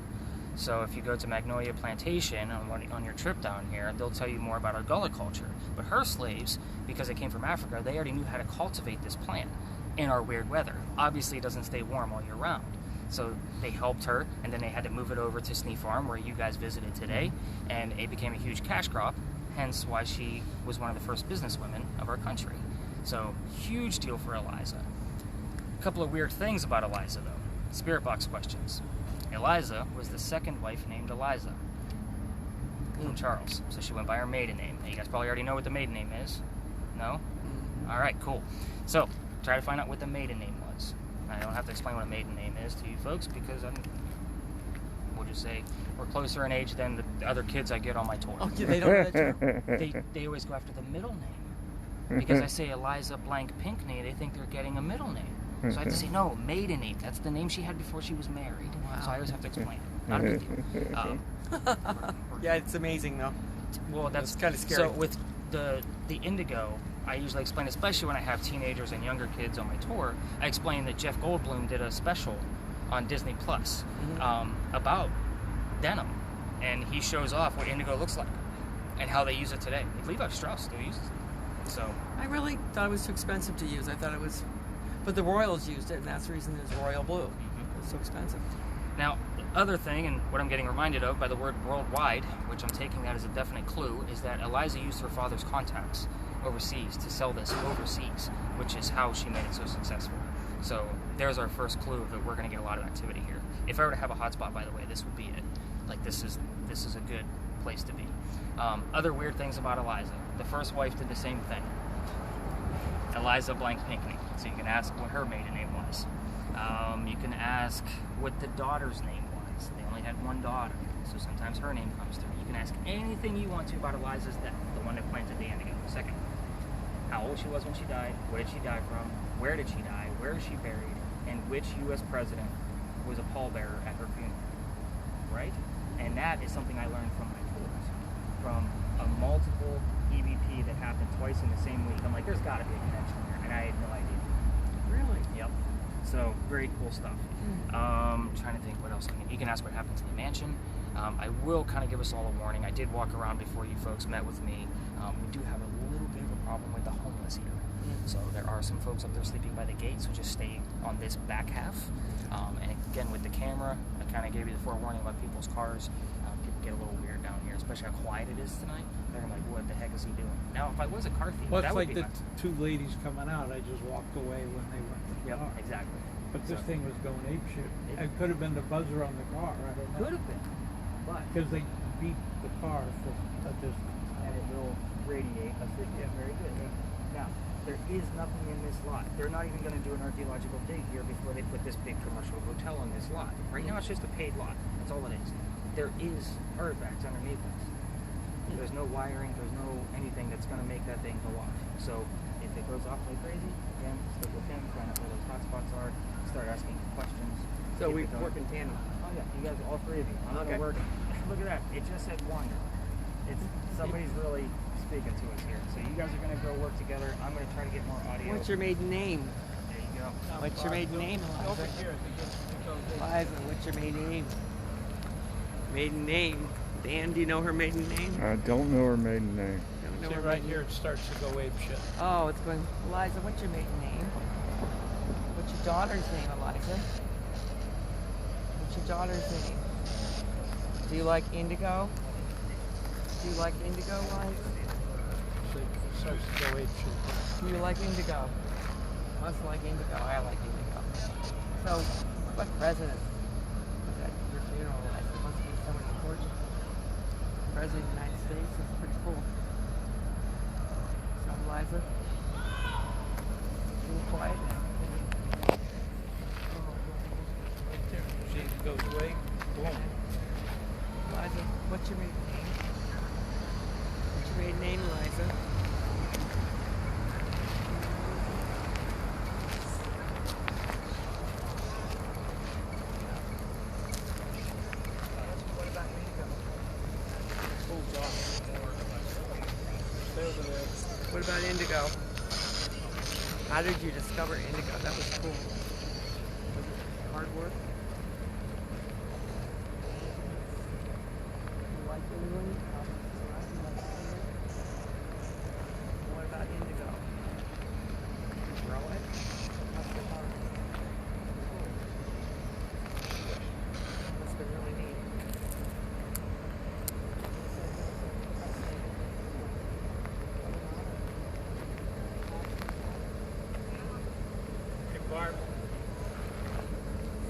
So if you go to Magnolia Plantation on your trip down here, they'll tell you more about our Gullah culture. But her slaves, because they came from Africa, they already knew how to cultivate this plant in our weird weather. Obviously, it doesn't stay warm all year round. So they helped her, and then they had to move it over to Snee Farm, where you guys visited today, and it became a huge cash crop, hence why she was one of the first businesswomen of our country. So, huge deal for Eliza. A couple of weird things about Eliza, though. Spirit box questions. Eliza was the second wife named Eliza from Charles, so she went by her maiden name. Now, you guys probably already know what the maiden name is. No? All right, cool. So, try to find out what the maiden name was. I don't have to explain what a maiden name is to you folks because we'll just say we're closer in age than the other kids I get on my tour. Oh, yeah, they don't know that too. They always go after the middle name. Because I say Eliza blank Pinkney, they think they're getting a middle name. So I have to say, no, maiden name. That's the name she had before she was married. Wow. So I always have to explain it. Not a big deal. Yeah, it's amazing though. Well, that's kinda scary. So with the indigo, I usually explain, especially when I have teenagers and younger kids on my tour, I explain that Jeff Goldblum did a special on Disney Plus about denim, and he shows off what indigo looks like and how they use it today. Levi Strauss still uses it. So I really thought it was too expensive to use. I thought it was, but the Royals used it, and that's the reason there's royal blue. It's so expensive. now, the other thing, and what I'm getting reminded of by the word worldwide, which I'm taking that as a definite clue, is that Eliza used her father's contacts overseas to sell this overseas, which is how she made it so successful. So there's our first clue that we're going to get a lot of activity here. If I were to have a hotspot, by the way, this would be it. Like this is a good place to be. Other weird things about Eliza. The first wife did the same thing. Eliza blank Pinkney. So you can ask what her maiden name was. You can ask what the daughter's name was. They only had one daughter, so sometimes her name comes through. You can ask anything you want to about Eliza's death, the one that planted the indigo. Second, how old she was when she died, what did she die from, where did she die, where is she buried, and which U.S. president was a pallbearer at her funeral, right? And that is something I learned from my tours, from a multiple EVP that happened twice in the same week. I'm like, there's got to be a connection here, and I had no idea. Really? Yep. So, very cool stuff. Trying to think what else. You can ask what happened to the mansion. I will kind of give us all a warning. I did walk around before you folks met with me. We do have a little bit of a problem with the homeless here. So there are some folks up there sleeping by the gate, so just stay on this back half. And again, with the camera, I kind of gave you the forewarning about people's cars. People get a little weird down here, especially how quiet it is tonight. They're gonna be like, what the heck is he doing? Now, if I was a car thief, Well, that it's would like be the two ladies coming out. I just walked away when they went to the Yep, car. exactly. But this So- thing was going apeshit. It could have been the buzzer on the car. I don't know. Could have been, but Because they beat the car for a distance. and it will radiate a signal. Yeah, very good. Now, there is nothing in this lot. They're not even going to do an archaeological dig here before they put this big commercial hotel on this lot. Right now, it's just a paid lot. That's all it is. there is artifacts underneath us. There's no wiring, there's no anything that's going to make that thing go off. So if it goes off like crazy, again, stick with him, find out where those hotspots are, start asking questions. So keep we it going. work in tandem. Oh yeah, you guys, all three of you. I'm Okay. gonna work. Look at that. It just said wander. It's somebody's really speaking to us here. So you guys are gonna go work together. I'm gonna try to get more audio. What's your maiden name? There you go. What's your maiden name, Over Eliza? here, it goes in. Eliza, what's your maiden name? Maiden name. Dan, do you know her maiden name? I don't know her maiden name. Don't know See her right maiden here, it starts to go ape shit. Oh, it's going. Eliza, what's your maiden name? What's your daughter's name, Eliza? What's your daughter's name? Do you like indigo? Do you like indigo, Eliza? So it starts to go ape shit. Do you like indigo? Must like indigo. I like indigo. So, what president was at your funeral, Eliza? It must be someone important. President of the United States. That's pretty cool. So, Eliza, be quiet now. See, it goes away. Boom. Eliza, what's your maiden name? What's your maiden name, Eliza? What about indigo? Pulls off. Stay over there. What about indigo? How did you discover indigo? That was cool. Was it hard work? You like England? What about indigo? You grow it? Must be hard. Cool. Must be really neat. Hey,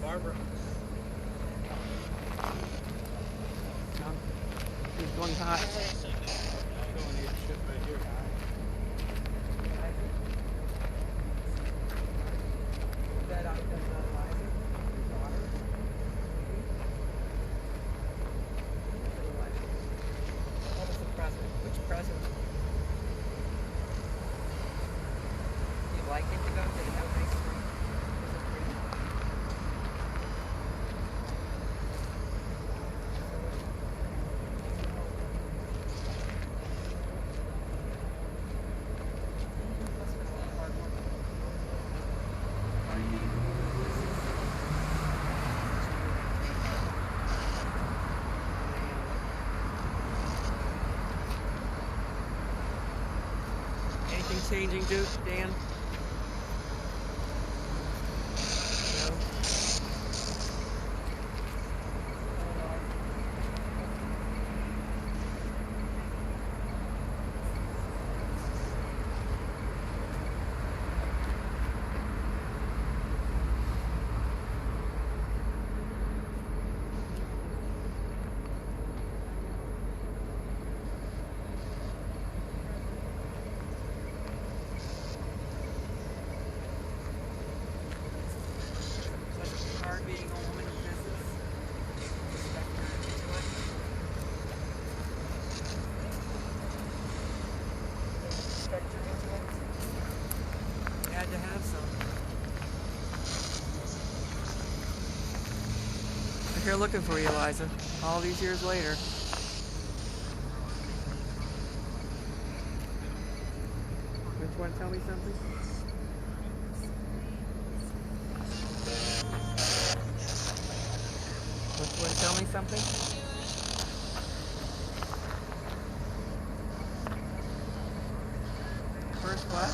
Barbara. He's going hot. Going ape shit right here. That Eliza, your daughter. What was the president? Which president? Do you like indigo? Did it have a nice screen? Was it pretty? Must have been a lot of hard work. Anything changing, Duke, Dan? No? Such a hard being a woman in business. Respect her into it. Respect her into it. Had to have some. I'm here looking for you, Eliza. All these years later. Don't you want to tell me something? Don't you want to tell me something? First what?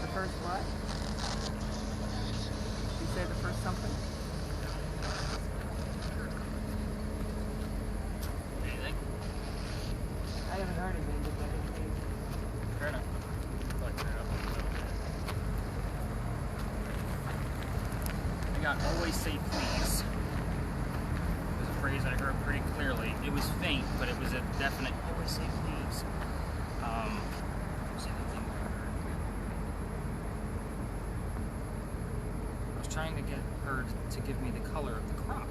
The first what? You say the first something? Anything? I haven't heard anything, but I didn't think. Fair enough. We got always say please. It was a phrase I heard pretty clearly. It was faint, but it was a definite always say please. What's the other thing I heard? I was trying to get her to give me the color of the crop.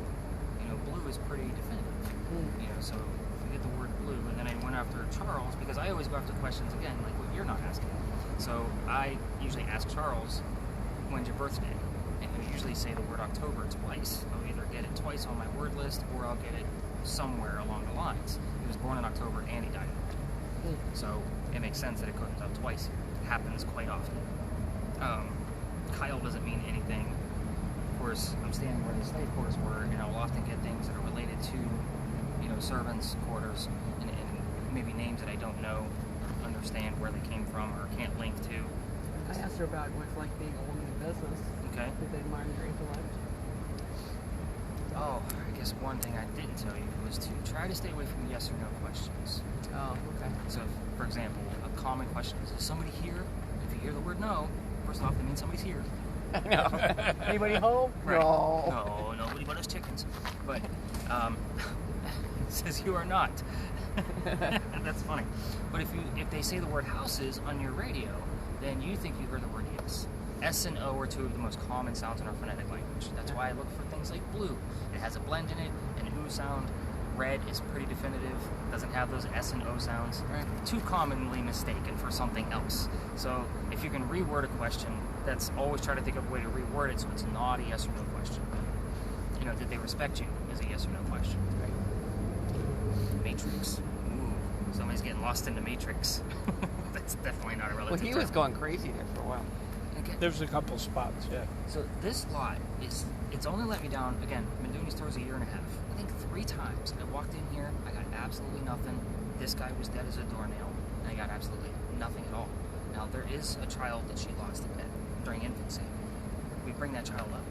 You know, blue is pretty definitive. You know, so if you get the word blue, and then I went after Charles because I always go after questions again, like what you're not asking. So I usually ask Charles, when's your birthday? And I usually say the word October twice. I'll either get it twice on my word list, or I'll get it somewhere along the lines. He was born in October and he died in October. So it makes sense that it comes up twice here. It happens quite often. Kyle doesn't mean anything. Of course, I'm standing where the slave quarters were, and I'll often get things that are related to, you know, servants' quarters, and maybe names that I don't know or understand where they came from or can't link to. I asked her about what it's like being a woman in business. Okay. Did they admire your intellect? Oh, I guess one thing I didn't tell you was to try to stay away from yes or no questions. Oh, okay. So, for example, a common question is somebody here? If you hear the word no, first off, that means somebody's here. No. Anybody home? Right. No. No, nobody but us chickens. But it says you are not. That's funny. But if they say the word houses on your radio, then you think you heard the word yes. S and O are two of the most common sounds in our phonetic language. That's why I look for things like blue. It has a blend in it, an oo sound. Red is pretty definitive, doesn't have those S and O sounds. Right. Too commonly mistaken for something else. So if you can reword a question, that's always try to think of a way to reword it so it's not a yes or no question. You know, did they respect you is a yes or no question. Right. Matrix. Ooh, somebody's getting lost in the Matrix. That's definitely not a relative Well, he term. was going crazy there for a while. Okay. There's a couple spots, yeah. So this lot it's only let me down, again, I've been doing these stores a year and a half. I think 3 times. I walked in here, I got absolutely nothing. This guy was dead as a doornail, and I got absolutely nothing at all. Now, there is a child that she lost during infancy. We bring that child up.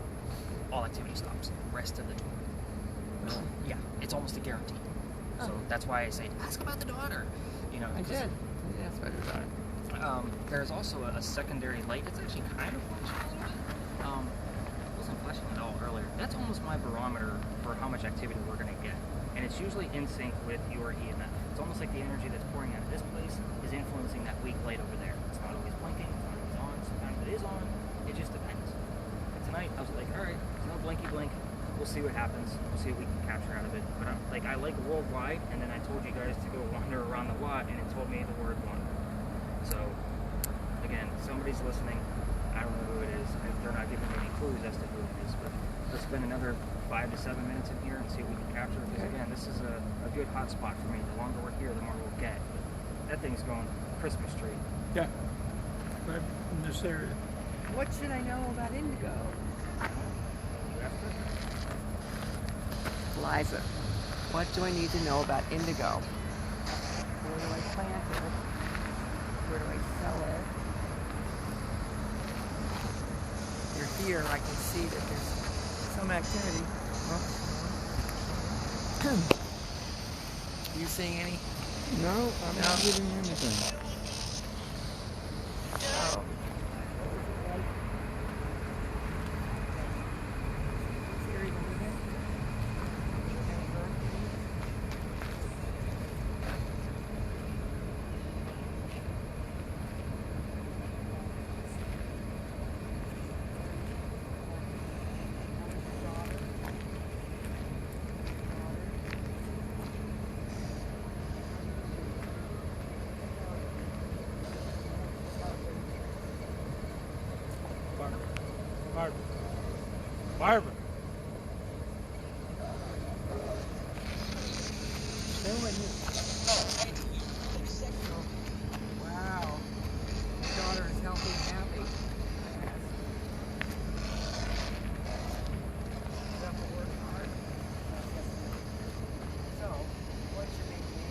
All activity stops. Rest of the door. Yeah, it's almost a guarantee. So that's why I say, ask about the daughter. You know, I did. I asked about her daughter. There's also a secondary light. It's actually kind of flashing a little bit. It wasn't flashing at all earlier. That's almost my barometer for how much activity we're going to get. And it's usually in sync with your EMF. It's almost like the energy that's pouring out of this place is influencing that weak light over there. It's not always blinking, it's not always on, sometimes it is on. It just depends. And tonight, I was like, all right, there's no blinky blink. We'll see what happens. We'll see what we can capture out of it. But I like worldwide, and then I told you guys to go wander around the lot, and it told me the word wander. So, again, somebody's listening. I don't know who it is. They're not giving me any clues as to who it is. But let's spend another 5 to 7 minutes in here and see what we can capture. Because again, this is a good hot spot for me. The longer we're here, the more we'll get. But that thing's going Christmas tree. Yeah. Right in this area. What should I know about indigo? Liza, what do I need to know about indigo? Where do I plant it? Where do I sell it? You're here, I can see that there's some activity. You seeing any? No, I'm not getting anything. Oh. Barbara. Wow. Your daughter is healthy and happy. You have to work hard. So, what's your maiden name?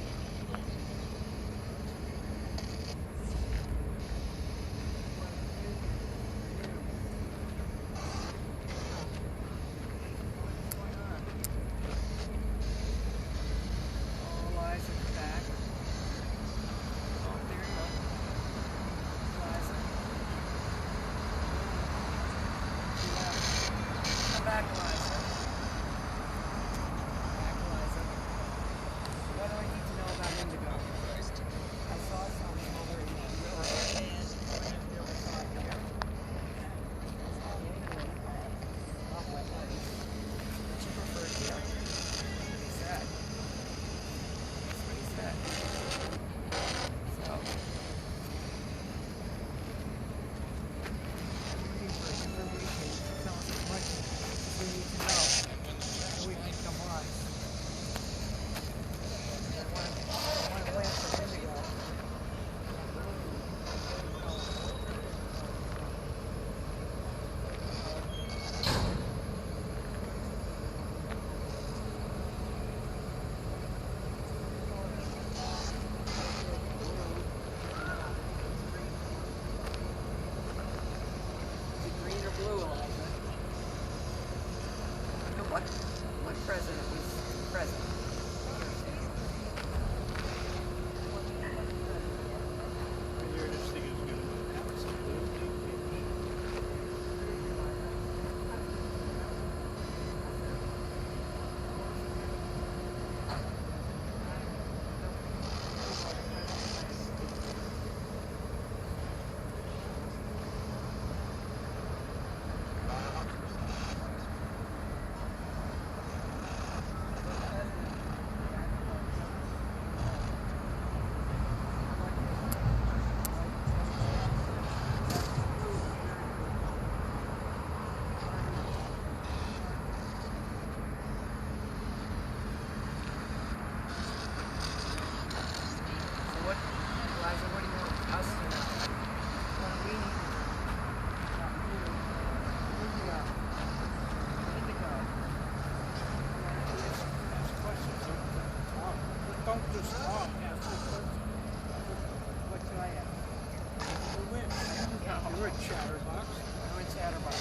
You're a chatterbox. I'm a chatterbox.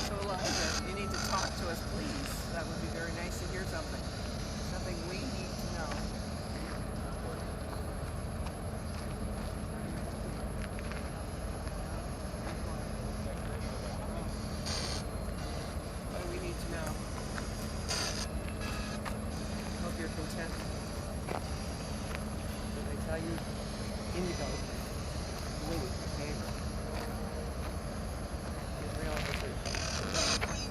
So Eliza, you need to talk to us, please. That would be very nice to hear something. Something we need to know. What do we need to know? Hope you're content. Did they tell you Indigo? Blue, your favorite. Get real with it.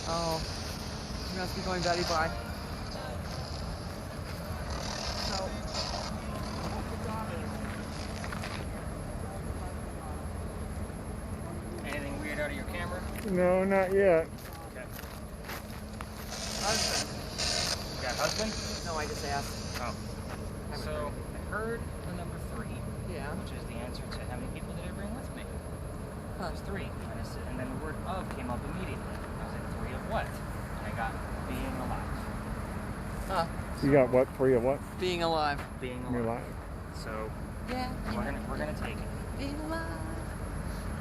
Oh, she must be going Betty bye. So, Anything weird out of your camera? No, not yet. Okay. husband. You got husband? No, I just asked. Oh. So I heard the number 3, Yeah. which is the answer to how many people did I bring with me? Huh. It was 3. And then the word of came up immediately. I was like, 3 of what? And I got being alive. Huh. You got what? 3 of what? Being alive. Being In your alive. life. So Yeah. we're gonna take it. Being alive.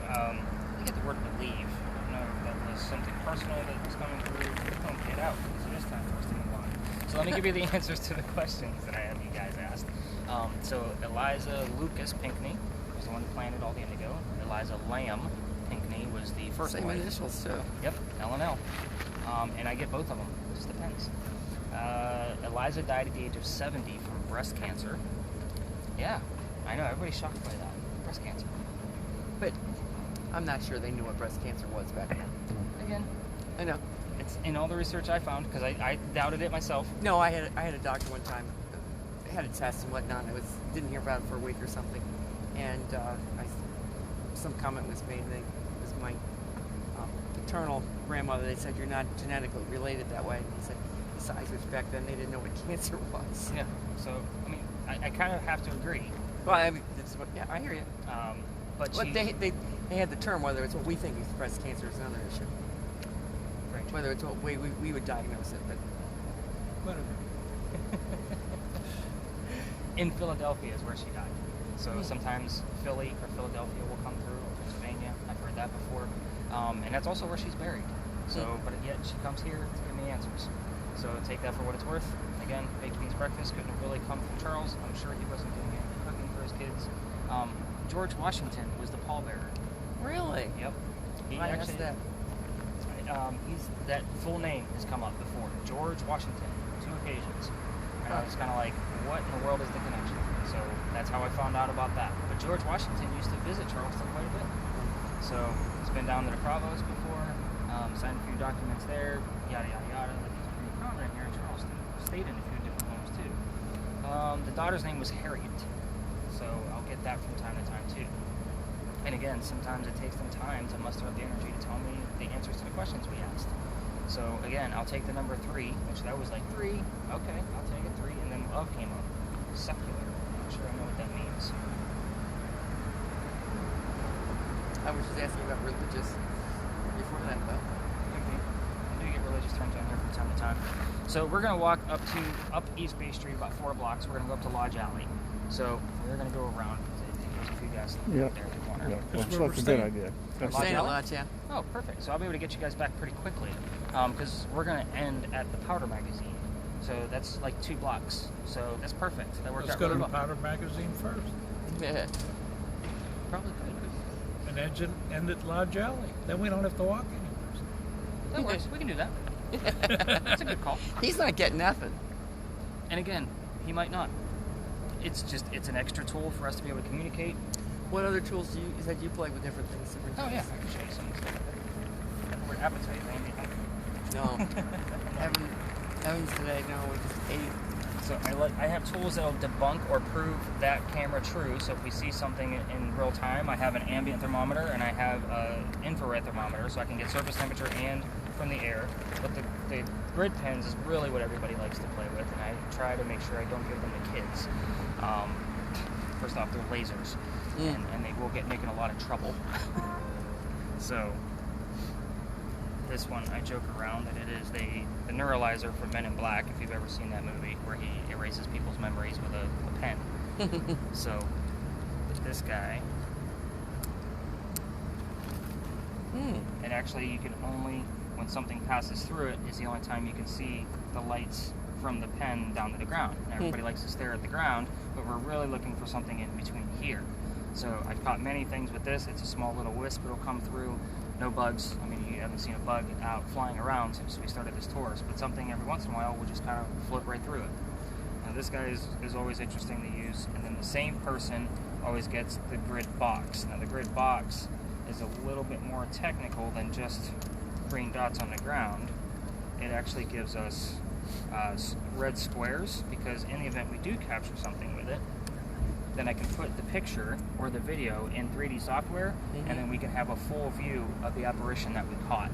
I get the word believe. I don't know if that was something personal that was coming through. Don't get out because it is time for us to move on. So let me give you the answers to the questions that I have you guys asked. So Eliza Lucas Pinckney was the one who planted all the indigo. Eliza Lamb Pinckney was the first Same wife. initials too. Yep, L and L. And I get both of them. It just depends. Eliza died at the age of 70 from breast cancer. Yeah, I know. Everybody's shocked by that. Breast cancer. But I'm not sure they knew what breast cancer was back then. Again, I know. it's in all the research I found because I doubted it myself. No, I had a doctor one time, had a test and whatnot. I didn't hear about it for a week or something, and some comment was made. It was my paternal grandmother. They said you're not genetically related that way. And he said, besides which back then they didn't know what cancer was. Yeah. So I mean, I kind of have to agree. Well, I mean, yeah, I hear you. But But she, they had the term, whether it's what we think is breast cancer is another issue. Right. Whether it's what way we would diagnose it, but Whatever. in Philadelphia is where she died. So sometimes Philly or Philadelphia will come through, or Pennsylvania. I've heard that before. And that's also where she's buried. So, but yet she comes here to give me answers. So take that for what it's worth. Again, baked beans breakfast couldn't have really come from Charles. I'm sure he wasn't doing any cooking for his kids. George Washington was the pallbearer. really, Yep. He I asked that. He's that full name has come up before. George Washington, 2 occasions. And I was kind of like, what in the world is the connection? So that's how I found out about that. But George Washington used to visit Charleston quite a bit. So he's been down to the Provost before, signed a few documents there, yada yada yada. Like he's pretty prominent here in Charleston. Stayed in a few different homes too. The daughter's name was Harriet. So I'll get that from time to time too. And again, sometimes it takes them time to muster up the energy to tell me the answers to the questions we asked. So again, I'll take the number 3, which that was like 3. Okay, I'll take it 3, and then love came up. Secular. I'm not sure I know what that means. I was just asking about religious before that, though. Okay. I do get religious terms on here from time to time. So we're gonna walk up East Bay Street about 4 blocks. We're gonna go up to Lodge Alley. So we're gonna go around. There's a few guys Yep. there in the corner. Yeah, That's that's where a we're good staying. idea. That's Lodge Staying at Alley? Lodge, yeah. Oh, perfect. So I'll be able to get you guys back pretty quickly because we're going to end at the Powder Magazine. So that's like 2 blocks. So that's perfect. That worked Let's out go to really the well. Powder Magazine first. Yeah. Probably could. And end at Lodge Alley. Then we don't have to walk anywhere. That works. We can do that. That's a good call. He's not getting nothing. And again, he might not. It's an extra tool for us to be able to communicate. What other tools do you play with different things? Oh yeah, I can show you some stuff. We're appetite, Randy. No. Evans today, no, we just ate. So I have tools that'll debunk or prove that camera true. So if we see something in real time, I have an ambient thermometer and I have an infrared thermometer, so I can get surface temperature and from the air. But the grid pens is really what everybody likes to play with, and I try to make sure I don't give them to kids. First off, they're lasers, and they will get Nick in a lot of trouble. So this one, I joke around that it is the neuralizer from Men in Black, if you've ever seen that movie, where he erases people's memories with a pen. So with this guy, and actually you can only, when something passes through it, is the only time you can see the lights from the pen down to the ground. And everybody likes to stare at the ground, but we're really looking for something in between here. So I've caught many things with this. It's a small little wisp. It'll come through. No bugs. I mean, you haven't seen a bug out flying around since we started this tour. But something every once in a while will just kind of float right through it. Now this guy is always interesting to use. And then the same person always gets the grid box. Now the grid box is a little bit more technical than just green dots on the ground. It actually gives us red squares, because in the event we do capture something with it, then I can put the picture or the video in 3D software, and then we can have a full view of the apparition that we caught,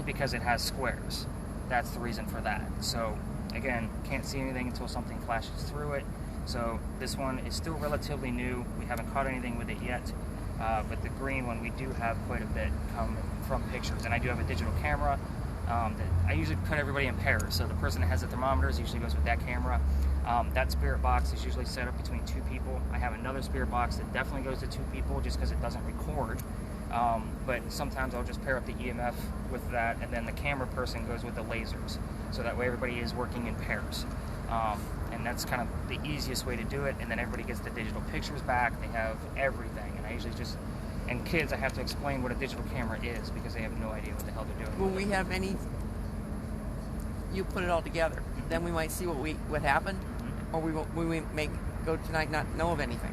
because it has squares. That's the reason for that. So again, can't see anything until something flashes through it. So this one is still relatively new. We haven't caught anything with it yet, but the green one we do have quite a bit come from pictures. And I do have a digital camera that I usually put everybody in pairs. So the person that has the thermometers usually goes with that camera. That spirit box is usually set up between 2 people. I have another spirit box that definitely goes to 2 people just because it doesn't record. But sometimes I'll just pair up the EMF with that, and then the camera person goes with the lasers. So that way everybody is working in pairs. And that's kind of the easiest way to do it. And then everybody gets the digital pictures back. They have everything. And I usually just, and kids, I have to explain what a digital camera is because they have no idea what the hell they're doing. When we have any, you put it all together. Then we might see what happened, or we may go tonight not know of anything.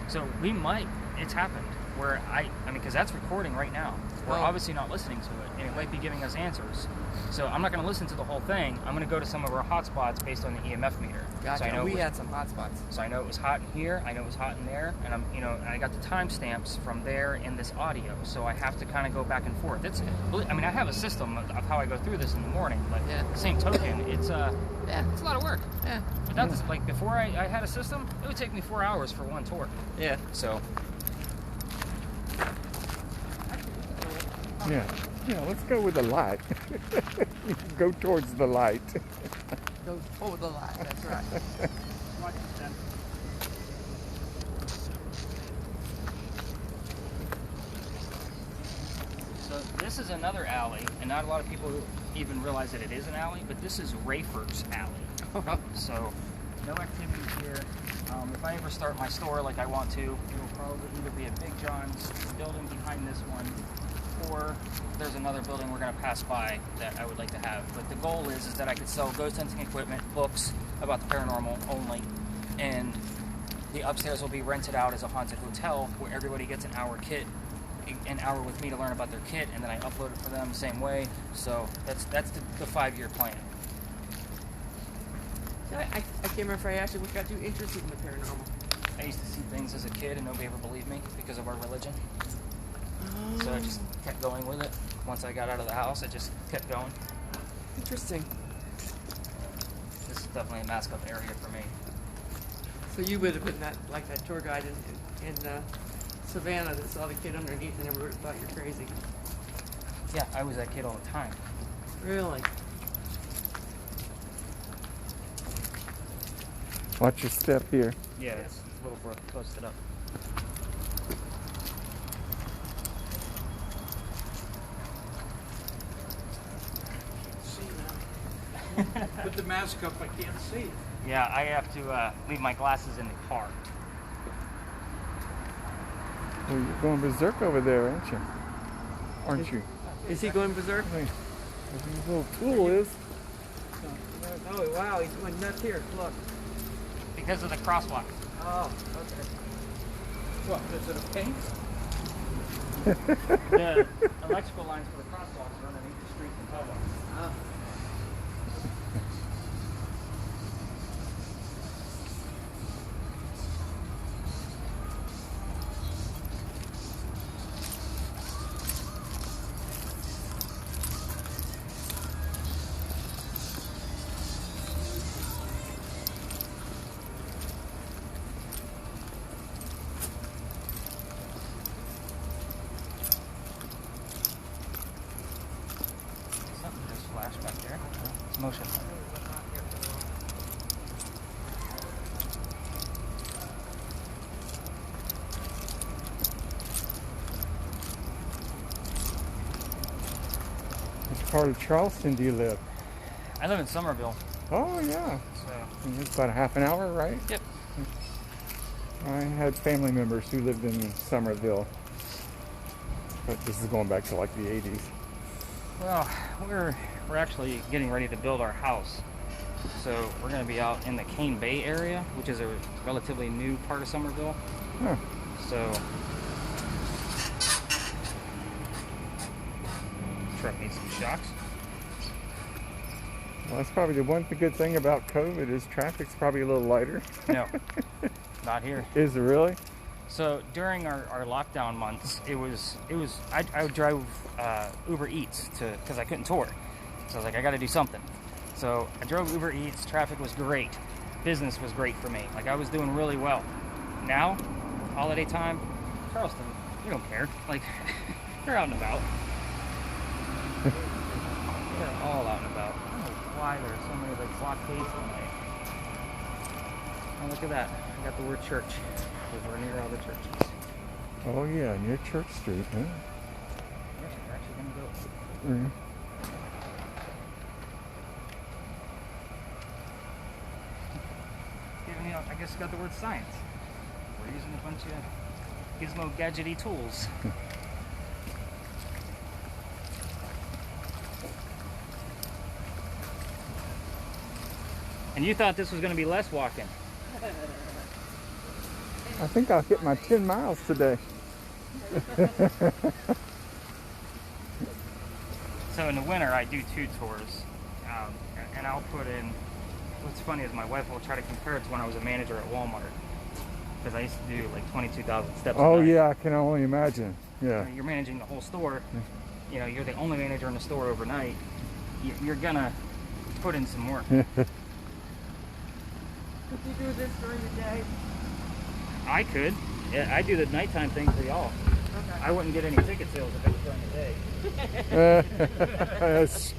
So we might, it's happened, where I mean, because that's recording right now. We're obviously not listening to it, and it might be giving us answers. So I'm not going to listen to the whole thing. I'm going to go to some of our hotspots based on the EMF meter. Gotcha. So I know we had some hotspots. So I know it was hot in here. I know it was hot in there, and and I got the timestamps from there in this audio. So I have to kind of go back and forth. I mean, I have a system of how I go through this in the morning, but same token, it's a lot of work. Yeah. Without this, like before I had a system, it would take me 4 hours for one tour. Yeah. So. Yeah, let's go with the light. Go towards the light. Go over the line. That's right. Watch it then. So this is another alley, and not a lot of people even realize that it is an alley, but this is Rafer's Alley. So no activities here. If I ever start my store like I want to, it'll probably either be a Big John's building behind this one, or there's another building we're going to pass by that I would like to have. But the goal is that I could sell ghost hunting equipment, books about the paranormal only, and the upstairs will be rented out as a haunted hotel where everybody gets an hour with me to learn about their kit, and then I upload it for them the same way. So that's the 5-year plan. I can't remember if I asked you what got you interested in the paranormal. I used to see things as a kid and nobody ever believed me because of our religion. So I just kept going with it. Once I got out of the house, I just kept going. Interesting. This is definitely a mask up area for me. So you would have been like that tour guide in Savannah that saw the kid underneath and everybody thought you're crazy. Yeah, I was that kid all the time. Really? Watch your step here. Yeah, it's a little more posted up. See now. With the mask up, I can't see. Yeah, I have to leave my glasses in the car. Well, you're going berserk over there, aren't you? Is he going berserk? Hey, his little tool is. Oh, wow, he's going nuts here. Look. Because of the crosswalk. Oh, okay. What, is it a paint? The electrical lines for the crosswalks are underneath the street in Pueblo. Oh. Something just flashed part of Charleston do you live? I live in Somerville, Oh, yeah. so It's about a half an hour, right? yep. I had family members who lived in Somerville. But this is going back to like the 80s. Well, we're actually getting ready to build our house, so we're going to be out in the Cane Bay area, which is a relatively new part of Somerville. Huh. So truck needs some shocks. Well, that's probably the one good thing about COVID is traffic's probably a little lighter. No, not here. Is it really? So during our lockdown months, I would drive Uber Eats because I couldn't tour. So I was like, I got to do something. So I drove Uber Eats. Traffic was great. Business was great for me. Like I was doing really well. Now, holiday time, Charleston, you don't care. Like they're out and about. They're all out and about. I don't know why there are so many like blockades on there. Oh, look at that. I got the word church. Because we're near all the churches. Oh, yeah, near Church Street, huh? Yeah, we're actually going to go. You know, I guess you got the word science. We're using a bunch of gizmo gadgety tools. And you thought this was going to be less walking. I think I'll hit my 10 miles today. So in the winter, I do 2 tours, and I'll put in. What's funny is my wife will try to compare it to when I was a manager at Walmart, because I used to do like 22,000 steps. Oh, a day. yeah, I can only imagine. Yeah. You're managing the whole store. You know, you're the only manager in the store overnight. You're gonna put in some work. Could you do this during the day? I could. Yeah, I do the nighttime thing for y'all. Okay. I wouldn't get any ticket sales if it was during the day. Yes.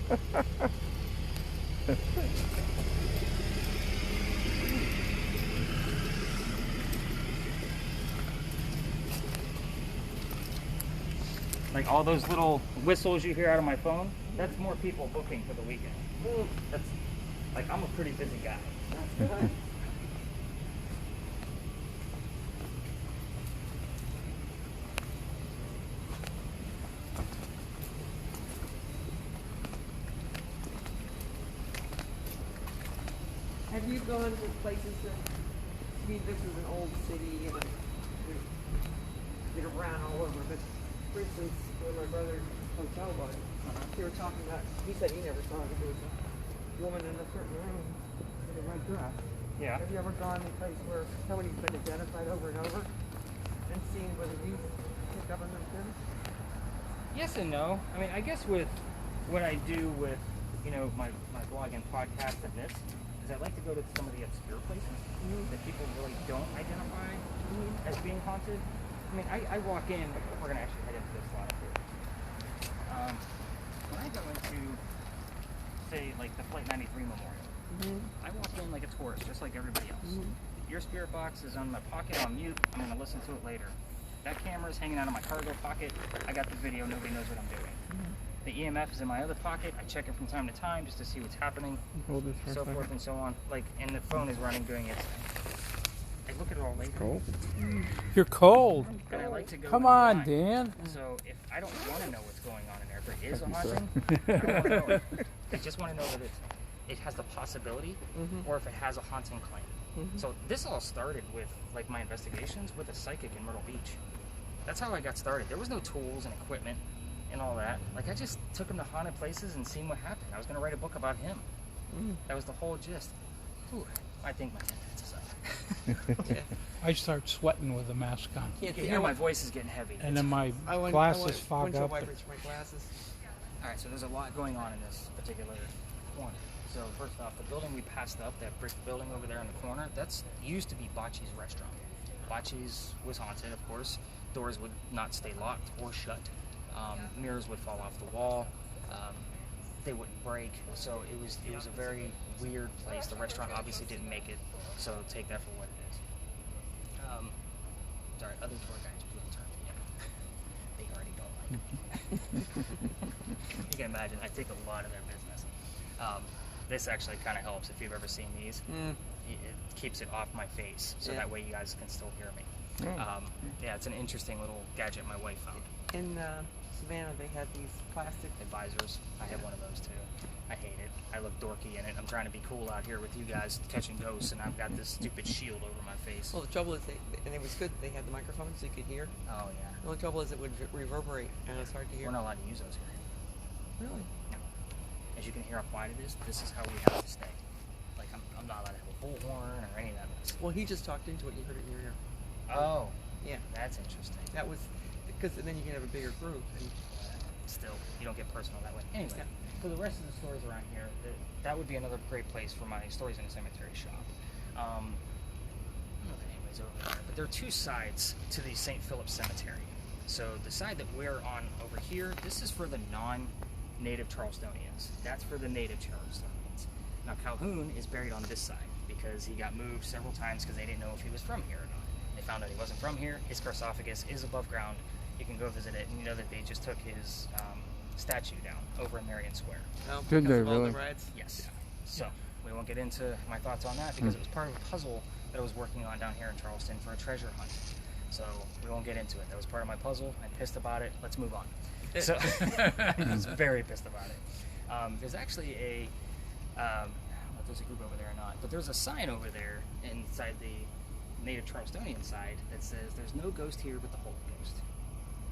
Like all those little whistles you hear out of my phone, that's more people booking for the weekend. That's like, I'm a pretty busy guy. Have you gone to places that, I mean, this is an old city and we get around all over, but for instance, where my brother's hotel was, they were talking about, he said he never saw it, but there was a woman in a certain room in a red dress. Yeah. Have you ever gone to a place where somebody's been identified over and over and seen whether these government things? Yes and no. I mean, I guess with what I do with, you know, my blog and podcast and this, is I like to go to some of the obscure places that people really don't identify as being haunted. I mean, I walk in, we're going to actually head into this lot here. When I go into, say, like the Flight 93 Memorial, I walk in like a tourist, just like everybody else. Your spirit box is on my pocket on mute. I'm going to listen to it later. That camera's hanging out of my cargo pocket. I got the video. Nobody knows what I'm doing. The EMF is in my other pocket. I check it from time to time just to see what's happening, Hold this for a so second. forth and so on. Like, and the phone is running doing its thing. I look at it all later. Cold. You're cold. And I like to go Come in on, blind. Dan. So if I don't want to know what's going on in there, if there is a haunting, I don't want to know it. I just want to know that it has the possibility, or if it has a haunting claim. So this all started with, like, my investigations with a psychic in Myrtle Beach. That's how I got started. There was no tools and equipment and all that. Like, I just took him to haunted places and seen what happened. I was going to write a book about him. That was the whole gist. Ooh, I think my head's aside. I start sweating with the mask on. You can hear my voice is getting heavy. And then my glasses fog up. my glasses. All right, so there's a lot going on in this particular corner. So first off, the building we passed up, that brick building over there in the corner, that's used to be Bocce's restaurant. Bocce's was haunted, of course. Doors would not stay locked or shut. Mirrors would fall off the wall. They wouldn't break. So it was a very weird place. The restaurant obviously didn't make it, so take that for what it is. Sorry, other tour guides, people turn. Yeah. They already don't like it. You can imagine, I take a lot of their business. This actually kind of helps if you've ever seen these. It keeps it off my face, so that way you guys can still hear me. Yeah, it's an interesting little gadget my wife found. In Savannah, they had these plastic. Advisors. I have one of those too. I hate it. I look dorky in it. I'm trying to be cool out here with you guys catching ghosts, and I've got this stupid shield over my face. Well, the trouble is, and it was good that they had the microphone so you could hear. Oh yeah. The only trouble is it would reverberate, and it's hard to hear. We're not allowed to use those here. Really? As you can hear how quiet it is, this is how we have to stay. Like, I'm not allowed to have a bullhorn or any of that mess. Well, he just talked into it. You heard it in your ear. Oh, Yeah. that's interesting. That was because then you can have a bigger group. And, Still, you don't get personal that way. Anyway, Yeah. for the rest of the stories around here, that would be another great place for my Stories in a Cemetery shop. I don't know if anybody's over there, but there are two sides to the St. Philip Cemetery. So the side that we're on over here, this is for the non-native Charlestonians. That's for the native Charlestonians. Now Calhoun is buried on this side because he got moved several times because they didn't know if he was from here or not. They found out he wasn't from here. His sarcophagus is above ground. You can go visit it, and you know that they just took his statue down over in Marion Square. oh, Did because they of all really? the riots? Yes. So we won't get into my thoughts on that because it was part of a puzzle that I was working on down here in Charleston for a treasure hunt. So we won't get into it. That was part of my puzzle. I'm pissed about it. Let's move on. So I was very pissed about it. There's actually a, I don't know if there's a group over there or not, but there's a sign over there inside the native Charlestonian side that says there's no ghost here but the Holy Ghost.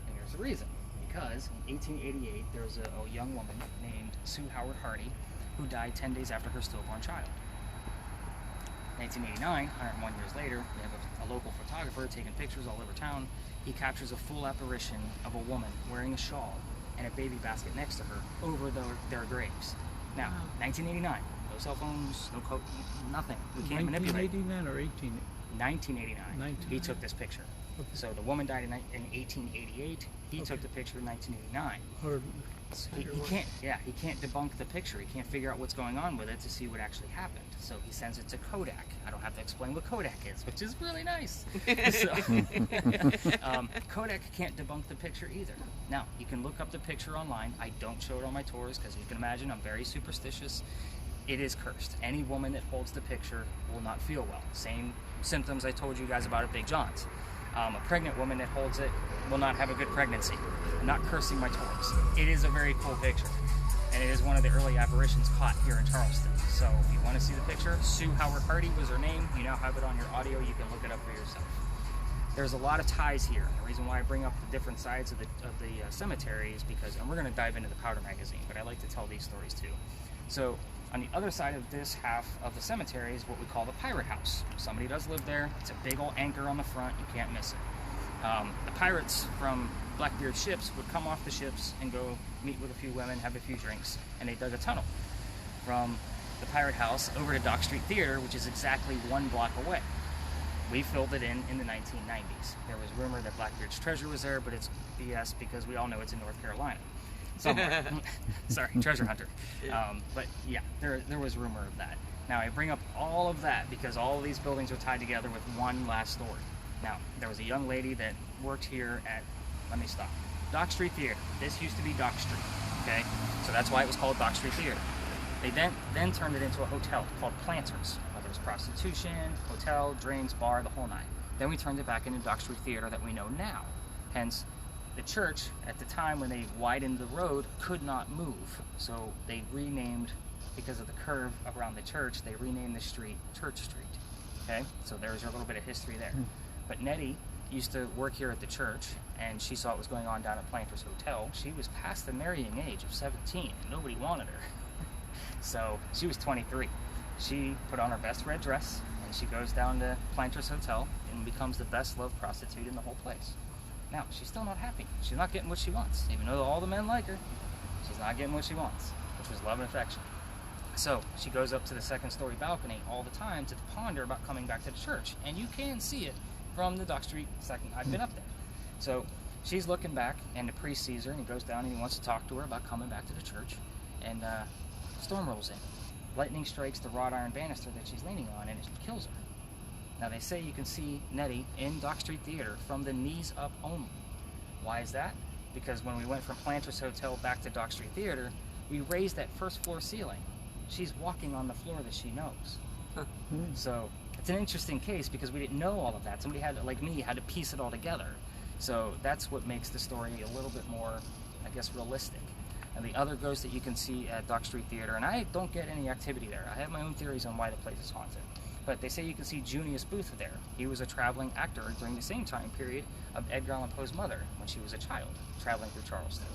And here's the reason. Because in 1888, there was a young woman named Sue Howard Hardy who died 10 days after her stillborn child. 1989, 101 years later, we have a local photographer taking pictures all over town. He captures a full apparition of a woman wearing a shawl and a baby basket next to her over their graves. Now, 1989, no cell phones, no coat, nothing. We can't manipulate. 1989 or 1989, he took this picture. So the woman died in 1888. He took the picture in 1989. Or He can't debunk the picture. He can't figure out what's going on with it to see what actually happened. So he sends it to Kodak. I don't have to explain what Kodak is, which is really nice. So, Kodak can't debunk the picture either. Now, you can look up the picture online. I don't show it on my tours because you can imagine I'm very superstitious. It is cursed. Any woman that holds the picture will not feel well. Same symptoms I told you guys about at Big John's. A pregnant woman that holds it will not have a good pregnancy. I'm not cursing my tours. It is a very cool picture. And it is one of the early apparitions caught here in Charleston. So if you want to see the picture, Sue Howard Hardy was her name. You now have it on your audio. You can look it up for yourself. There's a lot of ties here. The reason why I bring up the different sides of the cemetery is because, and we're going to dive into the Powder magazine, but I like to tell these stories too. So on the other side of this half of the cemetery is what we call the Pirate House. Somebody does live there. It's a big old anchor on the front. You can't miss it. The pirates from Blackbeard ships would come off the ships and go meet with a few women, have a few drinks, and they dug a tunnel from the Pirate House over to Dock Street Theater, which is exactly 1 block away. We filled it in the 1990s. There was rumor that Blackbeard's treasure was there, but it's BS because we all know it's in North Carolina. Somewhere. Sorry, treasure hunter. But yeah, there was rumor of that. Now I bring up all of that because all of these buildings are tied together with one last story. Now, there was a young lady that worked here at, let me stop, Dock Street Theater. This used to be Dock Street, okay? So that's why it was called Dock Street Theater. They then turned it into a hotel called Planters, where there was prostitution, hotel, drinks, bar, the whole nine. Then we turned it back into Dock Street Theater that we know now. Hence, the church, at the time when they widened the road, could not move. So they renamed, because of the curve around the church, they renamed the street Church Street. Okay? So there's your little bit of history there. But Nettie used to work here at the church, and she saw what was going on down at Planters Hotel. She was past the marrying age of 17, and nobody wanted her. So she was 23. She put on her best red dress, and she goes down to Planters Hotel and becomes the best loved prostitute in the whole place. Now, she's still not happy. She's not getting what she wants. Even though all the men like her, she's not getting what she wants, which was love and affection. So she goes up to the second-story balcony all the time to ponder about coming back to the church. And you can see it from the Dock Street second. I've been up there. So she's looking back, and the priest sees her, and he goes down and he wants to talk to her about coming back to the church. And storm rolls in. Lightning strikes the wrought iron banister that she's leaning on, and it kills her. Now, they say you can see Nettie in Dock Street Theater from the knees up only. Why is that? because when we went from Planters Hotel back to Dock Street Theater, we raised that first floor ceiling. She's walking on the floor that she knows. So it's an interesting case because we didn't know all of that. Somebody had, like me, had to piece it all together. So that's what makes the story a little bit more, I guess, realistic. And the other ghost that you can see at Dock Street Theater, and I don't get any activity there. I have my own theories on why the place is haunted. But they say you can see Junius Booth there. He was a traveling actor during the same time period of Edgar Allan Poe's mother when she was a child, traveling through Charleston.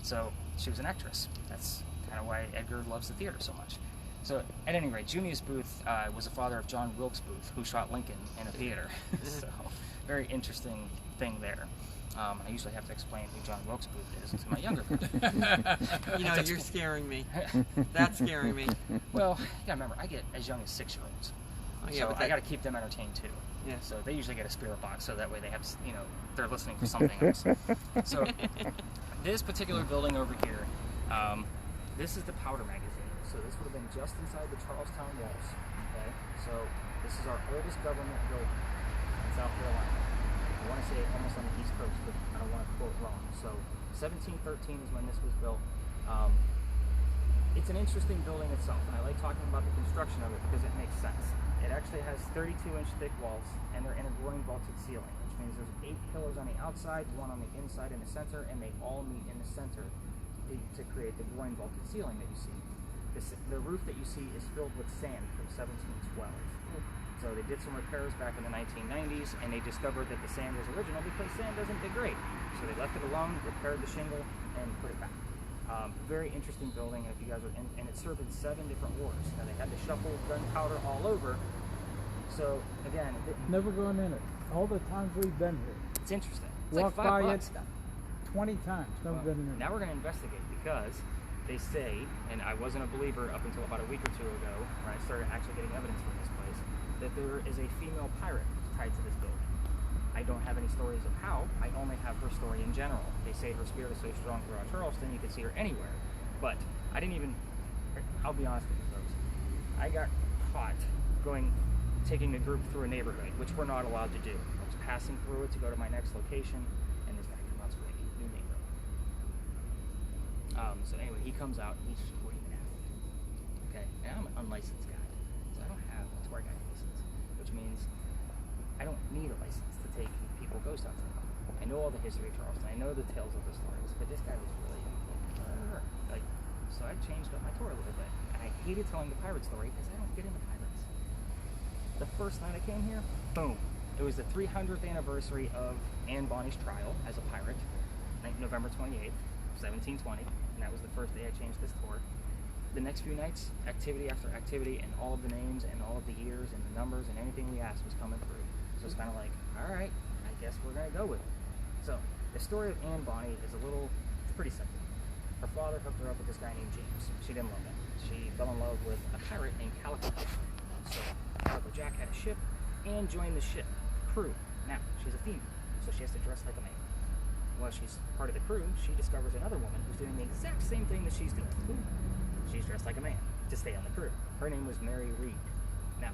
So she was an actress. That's kind of why Edgar loves the theater so much. So at any rate, Junius Booth was the father of John Wilkes Booth, who shot Lincoln in a theater. So very interesting thing there. I usually have to explain who John Wilkes Booth is to my younger kids. You know, you're scaring me. That's scaring me. Well, you gotta remember, I get as young as 6-year-olds. Oh, yeah, So but I gotta keep them entertained too. Yeah. So they usually get a spirit box, so that way they have, you know, they're listening for something else. So this particular building over here, this is the Powder Magazine. So this would have been just inside the Charlestown walls. Okay. So this is our oldest government building in South Carolina. I want to say almost on the East Coast, but I don't want to quote wrong. So 1713 is when this was built. It's an interesting building itself, and I like talking about the construction of it because it makes sense. It actually has 32-inch thick walls, and they're in a groin vaulted ceiling, which means there's 8 pillars on the outside, 1 on the inside in the center, and they all meet in the center to create the groin vaulted ceiling that you see. The roof that you see is filled with sand from 1712. So they did some repairs back in the 1990s, and they discovered that the sand was original because sand doesn't degrade. So they left it alone, repaired the shingle, and put it back. Very interesting building, and if you guys are in, and it served in 7 different wars. Now they had to shuffle gunpowder all over. So again, Never gone in it. All the times we've been here. it's interesting. It's Walked like $5 by it stuff. 20 times. Never been in Now it. we're going to investigate because they say, and I wasn't a believer up until about a week or 2 ago when I started actually getting evidence from this place, that there is a female pirate tied to this building. I don't have any stories of how. I only have her story in general. They say her spirit is so strong throughout Charleston, you can see her anywhere. But I didn't even, I'll be honest with you folks, I got caught taking a group through a neighborhood, which we're not allowed to do. I was passing through it to go to my next location, and this guy comes out to me, new neighbor. So anyway, he comes out, and he's screaming at me. Okay, and I'm an unlicensed guy, so I don't have a tour guide license, which means I don't need a license to take people ghost hunting. I know all the history of Charleston, I know the tales of the stories, but this guy was really like, so I changed up my tour a little bit, and I hated telling the pirate story because I don't get into pirates. The first night I came here, boom, it was the 300th anniversary of Anne Bonny's trial as a pirate, November 28th, 1720, and that was the first day I changed this tour. The next few nights, activity after activity, and all of the names and all of the years and the numbers and anything we asked was coming through. So it's kind of like, all right, I guess we're going to go with it. So the story of Anne Bonny is it's pretty simple. Her father hooked her up with this guy named James. She didn't love him. She fell in love with a pirate named Calico Jack. So Calico Jack had a ship and joined the ship crew. Now, she's a female, so she has to dress like a man. While she's part of the crew, she discovers another woman who's doing the exact same thing that she's doing. She's dressed like a man to stay on the crew. Her name was Mary Reed. Now,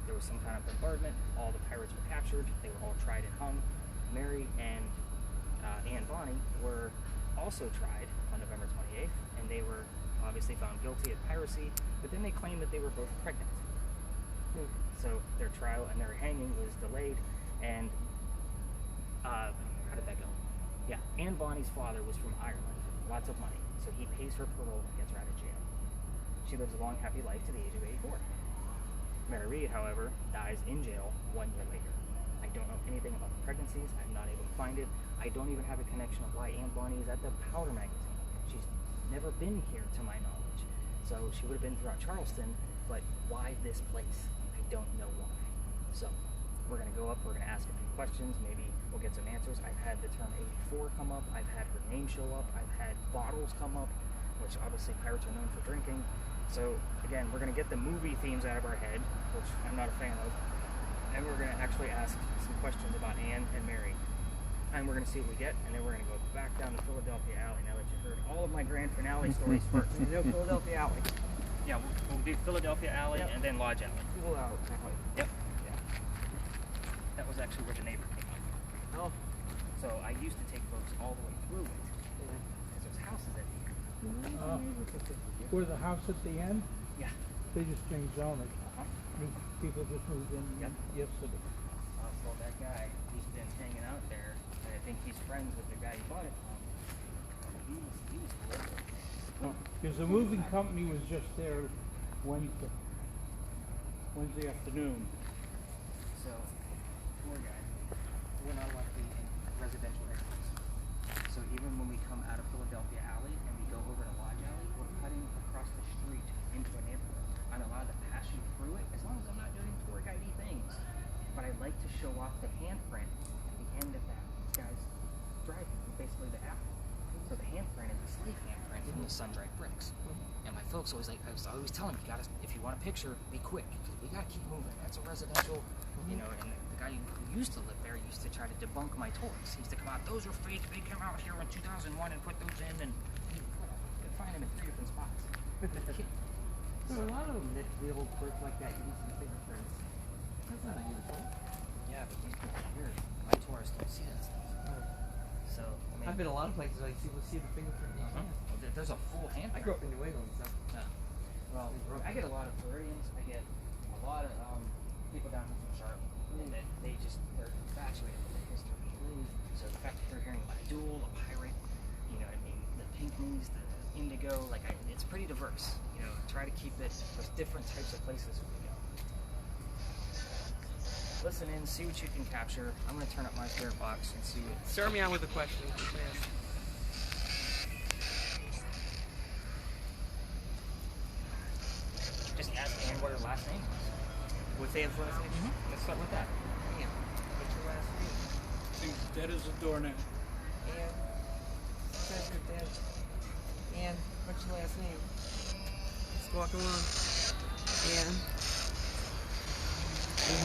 there was some kind of bombardment. All the pirates were captured. They were all tried and hung. Mary and Anne Bonny were also tried on November 28th, and they were obviously found guilty of piracy, but then they claimed that they were both pregnant. So their trial and their hanging was delayed, and how did that go? Yeah, Anne Bonny's father was from Ireland, lots of money, so he pays her parole and gets her out of jail. She lives a long, happy life to the age of 84. Mary Reed, however, dies in jail 1 year later. I don't know anything about the pregnancies. I'm not able to find it. I don't even have a connection of why Anne Bonny is at the Powder Magazine. She's never been here to my knowledge. So she would have been throughout Charleston, but why this place? I don't know why. So we're going to go up, we're going to ask a few questions, maybe we'll get some answers. I've had the term 84 come up, I've had her name show up, I've had bottles come up, which obviously pirates are known for drinking. So again, we're going to get the movie themes out of our head, which I'm not a fan of, and we're going to actually ask some questions about Anne and Mary. And we're going to see what we get, and then we're going to go back down the Philadelphia Alley now that you've heard all of my grand finale stories first. We know Philadelphia Alley. Yeah, we'll do Philadelphia Alley and then Lodge Alley. Yep. Yeah. That was actually where the neighbor came up. Oh, So I used to take folks all the way through it because there's houses at the end. Where the house at the end, Yeah. they just changed zoning. These people just moved in Yep. yesterday. Well, that guy, he's been hanging out there, and I think he's friends with the guy he bought it from. He was local. Because the moving company was just there Wednesday afternoon. So, poor guy. We're not allowed to be in residential areas. So even when we come out of Philadelphia Alley and we go over to Lodge Alley, we're cutting across the street into a neighborhood. I'm allowed to pass you through it as long as I'm not doing tour guidey things. But I like to show off the handprint at the end of that guy's driving, basically the apple. So the handprint is a slave handprint from the sun-dried bricks. And my folks always I was always telling them, if you want a picture, be quick, because we gotta keep moving. That's a residential, and the guy who used to live there used to try to debunk my toys. He used to come out, those are fake, they came out here in 2001 and put those in, and you could find them in 3 different spots. So a lot of them that the old birds like that use the fingerprints. That's not unusual. Yeah, but these people here, my tourists don't see that stuff. So, I mean, I've been a lot of places like people see the fingerprint. Well, there's a full handprint. I grew up in New England, so. Well, I get a lot of Floridians. I get a lot of people down here from Charlotte, and that they're infatuated with the history. So the fact that they're hearing about a duel, a pirate, what I mean, the Pinckneys, the Indigo, it's pretty diverse. Try to keep it with different types of places we go. Listen in, see what you can capture. I'm going to turn up my spirit box and see what. Start me on with a question, man. Just ask Ann what her last name was. What's Ann's last name? Let's start with that. Ann. What's your last name? She's dead as a doornail. Ann. Says you're dead. Ann, what's your last name? Just walk along. Ann.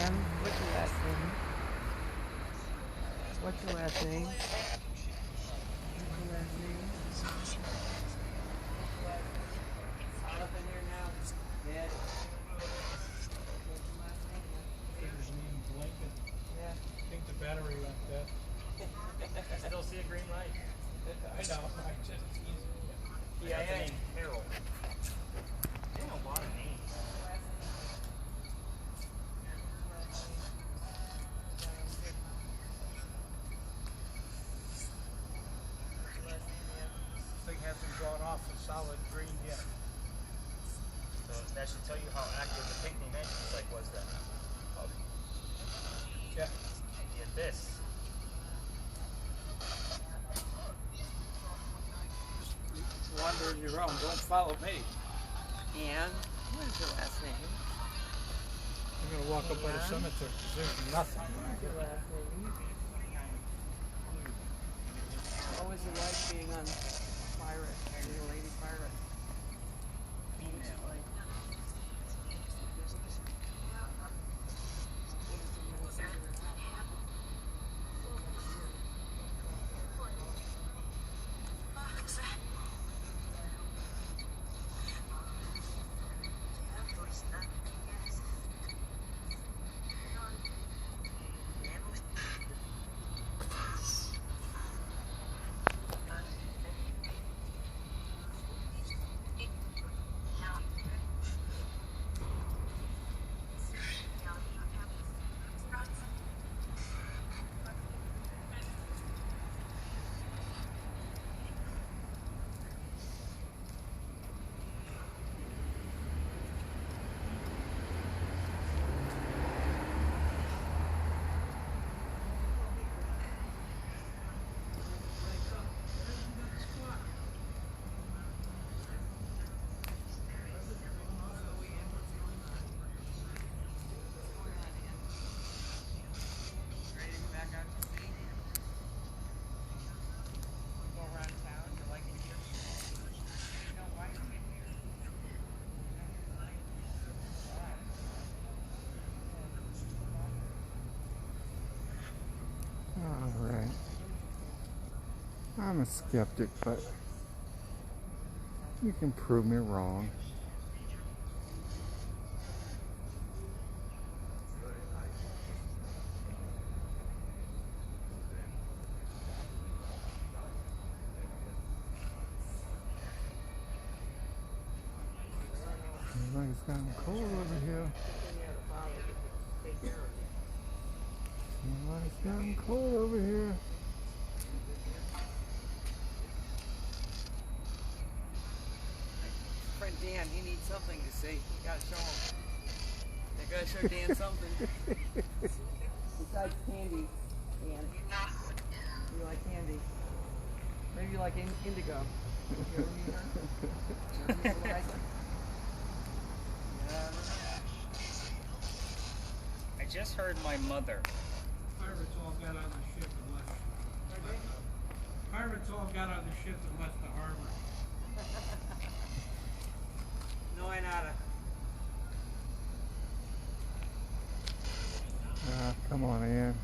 Ann, what's your last name? What's your last name? What's your last name? Hot up in here now. Dead. What's your last name? His name's Lincoln. Yeah. I think the battery went dead. I still see a green light. I know, I just teased. Yeah, the name Harold. They have a lot of names. This thing hasn't gone off a solid green yet. So that should tell you how active the Pinckney Mansion site was then. Yeah. Yeah, this. Just wander on your own. Don't follow me. Ann, what is your last name? I'm gonna walk up by the cemetery, 'cause there's nothing. What's your last name? What was it like being on Pirate, being a lady pirate? What was it like? Alright. I'm a skeptic, but you can prove me wrong. it's gotten cold over here. It's gotten cold over here. Friend Dan, he needs something to see. You gotta show him. You gotta show Dan something. Besides candy, Dan. You like candy. Maybe you like indigo. You ever meet her? You ever meet Eliza? Yeah. I just heard my mother. Pirates all got on the ship and left. Pirates all got on the ship and left the harbor. No hay nada. Come on, Ann.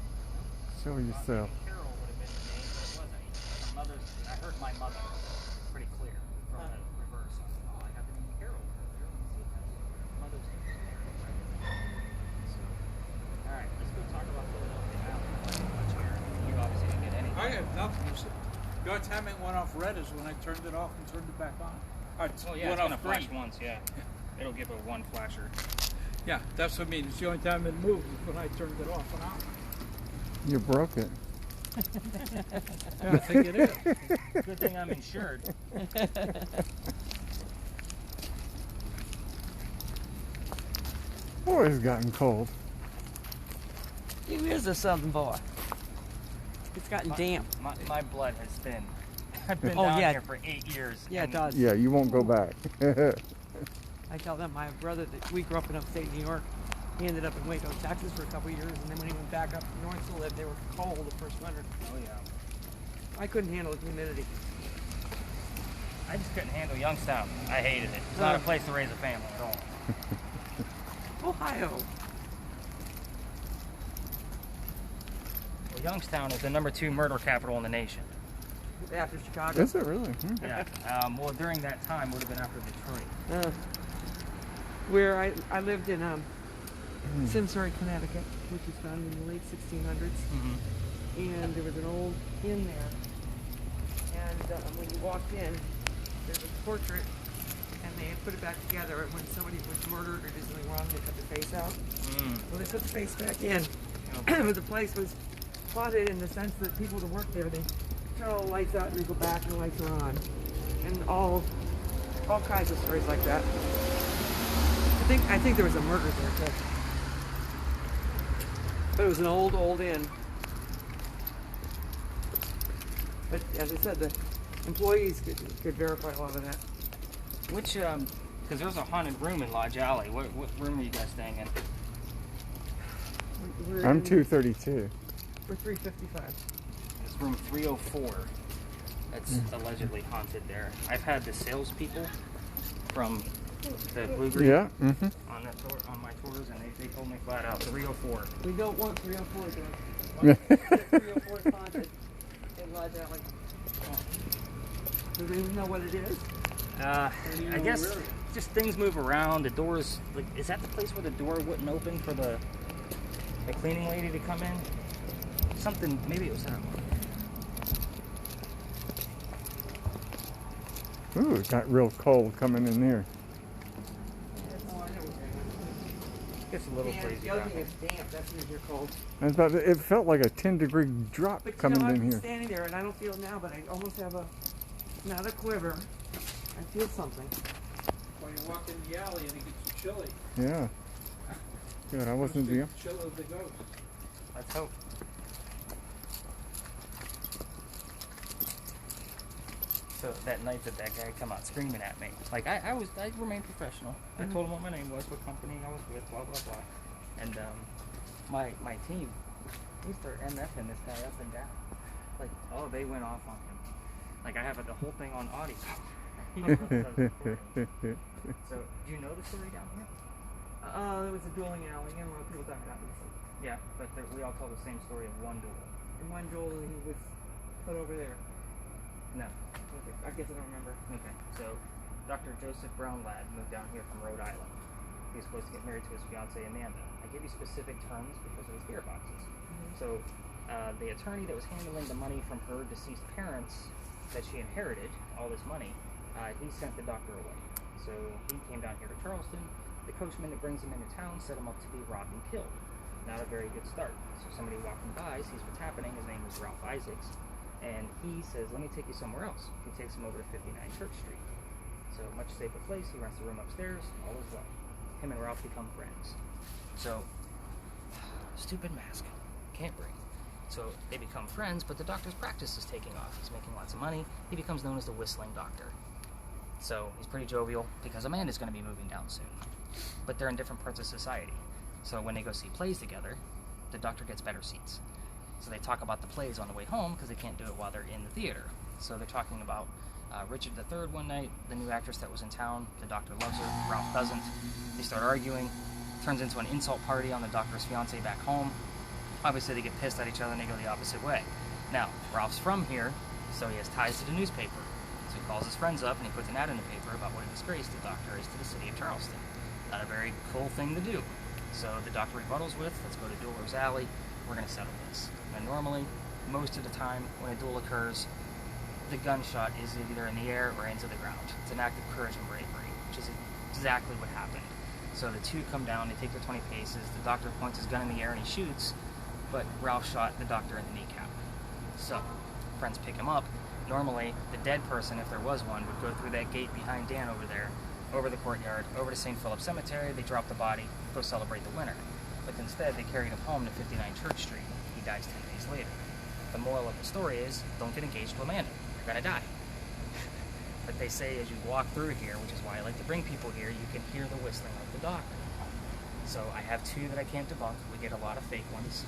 Show yourself. Carol would have been the name, but it wasn't. The mother's, I heard my mother pretty clear from the reverse. Oh, I got the name Carol earlier. Mother's name. All right, let's go talk about Philadelphia now. You obviously didn't get anything. I have nothing. The only time it went off red is when I turned it off and turned it back on. Oh yeah, went it's gonna off flash green. once. Yeah, it'll give a one flasher. Yeah, that's what I mean. It's the only time it moved is when I turned it off and on. You broke it. Yeah, I think it is. Good thing I'm insured. Boy, it's gotten cold. You is a southern boy. It's gotten damp. My blood has thinned. I've been Oh, down yeah. here for 8 years. Yeah, it and does. Yeah, you won't go back. I tell them, my brother, that we grew up in upstate New York. He ended up in Waco, Texas for a couple of years, and then when he went back up north to live, they were cold the first winter. Oh yeah. I couldn't handle the humidity. I just couldn't handle Youngstown. I hated it. It's not a place to raise a family at all. Ohio. Well, Youngstown is the #2 murder capital in the nation. After Chicago. Is it really? Yeah. Well, during that time would have been after Detroit. Where I lived in Simsbury, Connecticut, which was founded in the late 1600s. And there was an old inn there. And when you walked in, there's a portrait, and they had put it back together. And when somebody was murdered or did something wrong, they cut the face out. Well, they put the face back in. But the place was plotted in the sense that people that work there, they turn all the lights out and they go back and the lights are on. And all kinds of stories like that. I think there was a murder there too. But it was an old inn. But as I said, the employees could verify a lot of that. Which, because there's a haunted room in Lodge Alley. What room are you guys staying in? I'm 232. We're 355. It's room 304. That's allegedly haunted there. I've had the salespeople from the Blue Green Yeah. on my tours, and they told me flat out 304. We don't want 304 there. 304 is haunted in Lodge Alley. Do they even know what it is? I guess just things move around. The doors, like, is that the place where the door wouldn't open for the cleaning lady to come in? Something, maybe it was that one. Ooh, it got real cold coming in there. Oh, I know what It gets a little you're crazy The other down thing here. is damp. That's when you're cold. It felt like a 10-degree drop But coming you know, in I'm here. standing there and I don't feel it now, but I almost have not a quiver. I feel something. When you walk in the alley and it gets chilly. Yeah. Good, I wasn't the. Chill of the ghost. Let's hope. So that night that guy come out screaming at me, like I remained professional. I told him what my name was, what company I was with, blah blah blah, and my team, we start MFing this guy up and down, like they went off on him, like I have the whole thing on audio. So do you know the story down here? There was a dueling alley and a lot of people died obviously. Yeah, but we all tell the same story of one duel. And one duel he was put over there. No. Okay, I guess I don't remember. Okay, so Dr. Joseph Brownlad moved down here from Rhode Island. He was supposed to get married to his fiancee Amanda. I give you specific terms because of his beer boxes. So the attorney that was handling the money from her deceased parents that she inherited, all this money, he sent the doctor away. So he came down here to Charleston, The coachman that brings him into town set him up to be robbed and killed. Not a very good start. So somebody walking by sees what's happening. His name is Ralph Isaacs. And he says, let me take you somewhere else. He takes him over to 59 Church Street. So much safer place. He rents the room upstairs. All is well. Him and Ralph become friends. So, stupid mask. Can't breathe. So they become friends, but the doctor's practice is taking off. He's making lots of money. He becomes known as the Whistling Doctor. So he's pretty jovial because Amanda's going to be moving down soon. But they're in different parts of society. So when they go see plays together, the doctor gets better seats. So they talk about the plays on the way home because they can't do it while they're in the theater. So they're talking about Richard III one night, the new actress that was in town. The doctor loves her, Ralph doesn't. They start arguing. Turns into an insult party on the doctor's fiance back home. Obviously they get pissed at each other and they go the opposite way. Now, Ralph's from here, so he has ties to the newspaper. So he calls his friends up and he puts an ad in the paper about what a disgrace the doctor is to the city of Charleston. Not a very cool thing to do. So the doctor rebuttals with, let's go to Dueler's Alley, we're going to settle this. And normally, most of the time, when a duel occurs, the gunshot is either in the air or into the ground. It's an act of courage and bravery, which is exactly what happened. So the two come down, they take their 20 paces, the doctor points his gun in the air and he shoots, but Ralph shot the doctor in the kneecap. So, friends pick him up. Normally, the dead person, if there was one, would go through that gate behind Dan over there, over the courtyard, over to St. Philip's Cemetery, they drop the body, go celebrate the winner. But instead, they carried him home to 59 Church Street. He dies 10 days later. The moral of the story is, don't get engaged to Amanda. You're gonna die. But they say as you walk through here, which is why I like to bring people here, you can hear the whistling of the doctor. So I have two that I can't debunk. We get a lot of fake ones.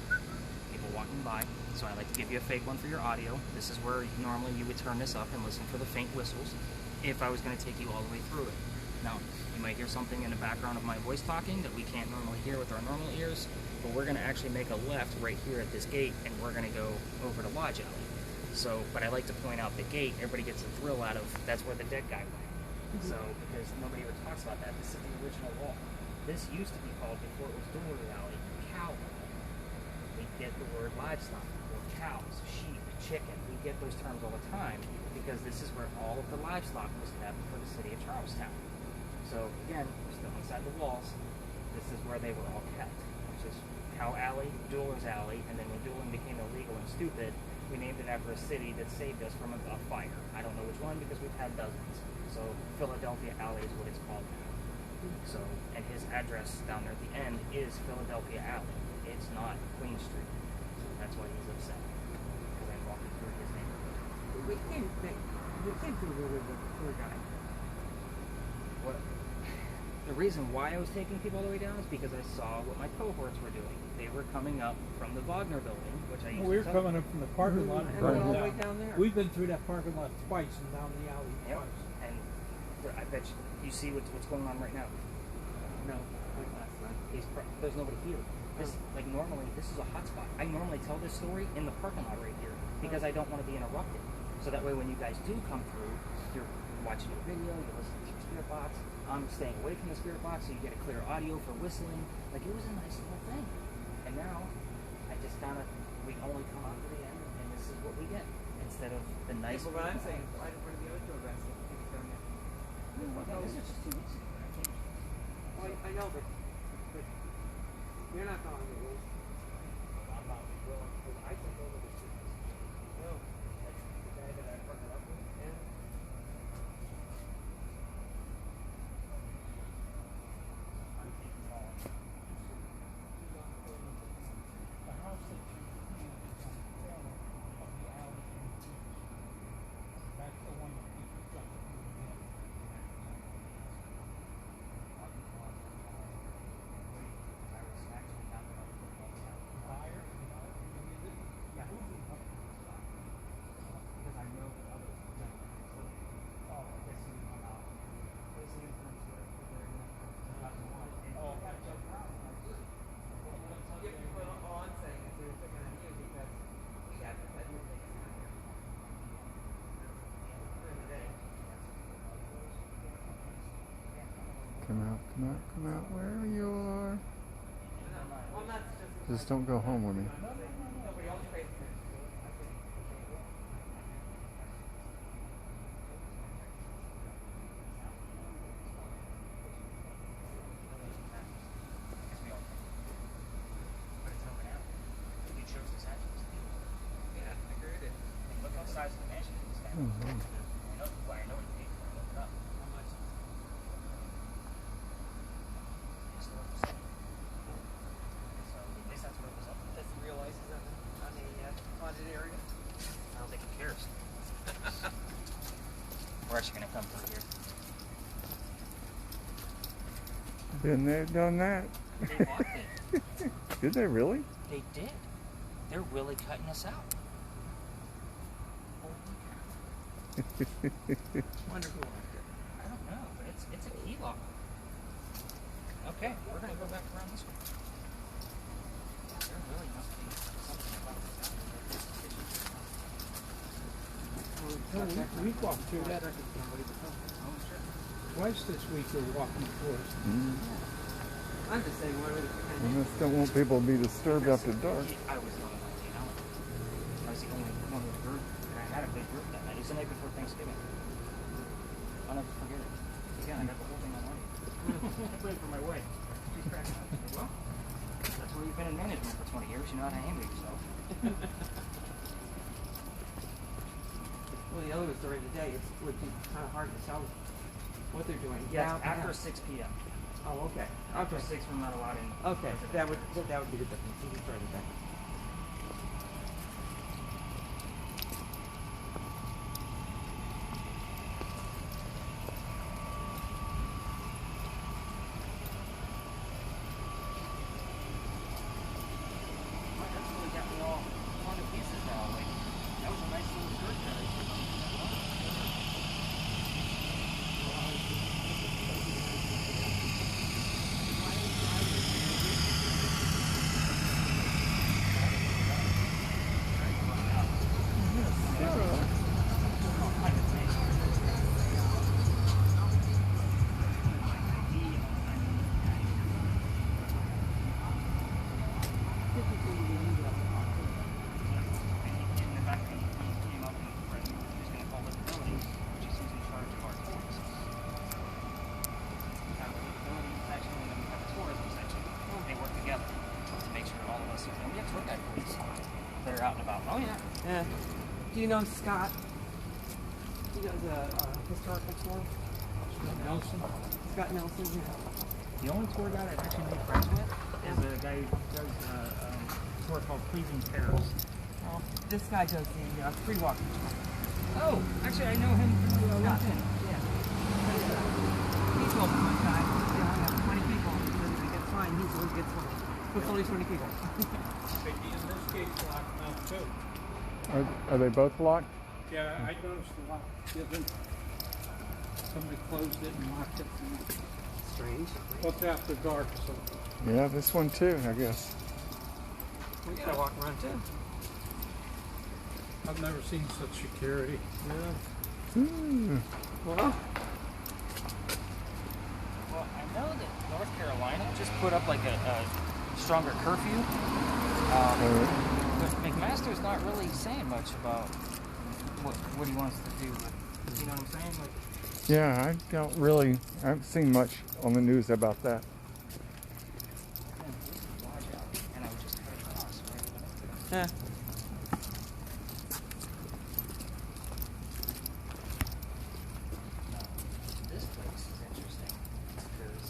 People walking by. So I like to give you a fake one for your audio. This is where normally you would turn this up and listen for the faint whistles if I was going to take you all the way through it. Now, you might hear something in the background of my voice talking that we can't normally hear with our normal ears, but we're going to actually make a left right here at this gate and we're going to go over to Lodge Alley. So, but I like to point out the gate, everybody gets a thrill out of, that's where the dead guy went. So, because nobody ever talks about that, this is the original wall. This used to be called, before it was Dueler Alley, Cow Alley. We get the word livestock, or cows, sheep, chicken. We get those terms all the time because this is where all of the livestock was kept for the city of Charlestown. So again, we're still inside the walls. This is where they were all kept, which is Cow Alley, Dueler's Alley, and then when dueling became illegal and stupid, we named it after a city that saved us from a fire. I don't know which one because we've had dozens. So Philadelphia Alley is what it's called now. So, and his address down there at the end is Philadelphia Alley. It's not Queen Street. So that's why he's upset. Because I'm walking through his neighborhood. We came through here with the tour guide. What? The reason why I was taking people all the way down is because I saw what my cohorts were doing. They were coming up from the Wagner building, which I used We're to coming up from the parking lot. And went all the way down there. We've been through that parking lot twice and down the alley Yep. twice. And I bet you see what's going on right now. No, like last night. There's nobody here. This, like normally, this is a hot spot. I normally tell this story in the parking lot right here because I don't want to be interrupted. So that way when you guys do come through, you're watching your video, you're listening to your spirit box. I'm staying away from the spirit box so you get a clear audio for whistling. Like, it was a nice little thing. And now, I just kind of, we only come out to the end and this is what we get. Instead of the nice... But what I'm saying, why did one of the other tour guides keep doing it? No, this is just 2 weeks ago. I changed it. Well, I know, but you're not following the rules. I'm not willing to. I took over the students. No, that's the guy that I partnered up with. Yeah. I'm taking it all. The house that you see is on the corner of the alley and the beach. That's the one that you just moved in. I was actually not going to football town. Buyer, you know, you did it. Yeah. Because I know that others have done it. So, I guess you come out. There's the influence where they're in 2001. Oh, that's a problem. All I'm saying is they're picking on you because we haven't had new things down here. During the day. Come out, come out, come out, wherever you are. Well, I'm not suggesting Just don't go home with me. nobody else pays attention to it. I think Does he realize he's on a haunted area? I don't think he cares. We're actually gonna come through here. Been there, done that. They walked it. Did they really? They did. They're really cutting us out. Wonder who locked it. I don't know, but it's a key lock. Okay, we're gonna go back around this way. There really must be something about this. We walked through that twice this week. We're walking through it. I'm just saying, what are we I just don't want people to be disturbed after dark. I was the only one, you know. I was the only one with a group, and I had a big group that night. It was the night before Thanksgiving. I'll never forget it. Again, I got the whole thing on money. I played for my wife. She's cracking up. I said, well, that's where you've been in management for 20 years. You know how to handle yourself. Well, the other was during the day. It would be kind of hard to tell what they're doing. Yeah, Now- after 6 p.m. Oh, okay. After Okay. 6, we're not allowed in. Okay, that would be the difference. You can try it back. That's really got me all torn to pieces now. Like, that was a nice little shirt there. That are out and about. Oh yeah. Yeah. Do you know Scott? He does a historical tour. Nelson. Scott Nelson. Yeah. The only tour guide I've actually made friends with is a guy who does a tour called Pleasing Terrace. Well, this guy does the free walking tour. Oh, actually I know him through Scott. LinkedIn. Yeah. He told me one time, you know, I have 20 people. If he gets fined, he's the one who gets fined. So it's only 20 people. And this gate's locked now too. Are they both locked? Yeah, I noticed a lot. Somebody closed it and locked it. Strange. What's after dark? So Yeah, this one too, I guess. We gotta walk around too. I've never seen such security. Yeah. Ooh. Well, Well, I know that North Carolina just put up like a stronger curfew. But McMaster's not really saying much about what he wants to do. You know what I'm saying? Like, Yeah, I haven't seen much on the news about that. man, this is large out, and I would just cut across right away. yeah. This place is interesting because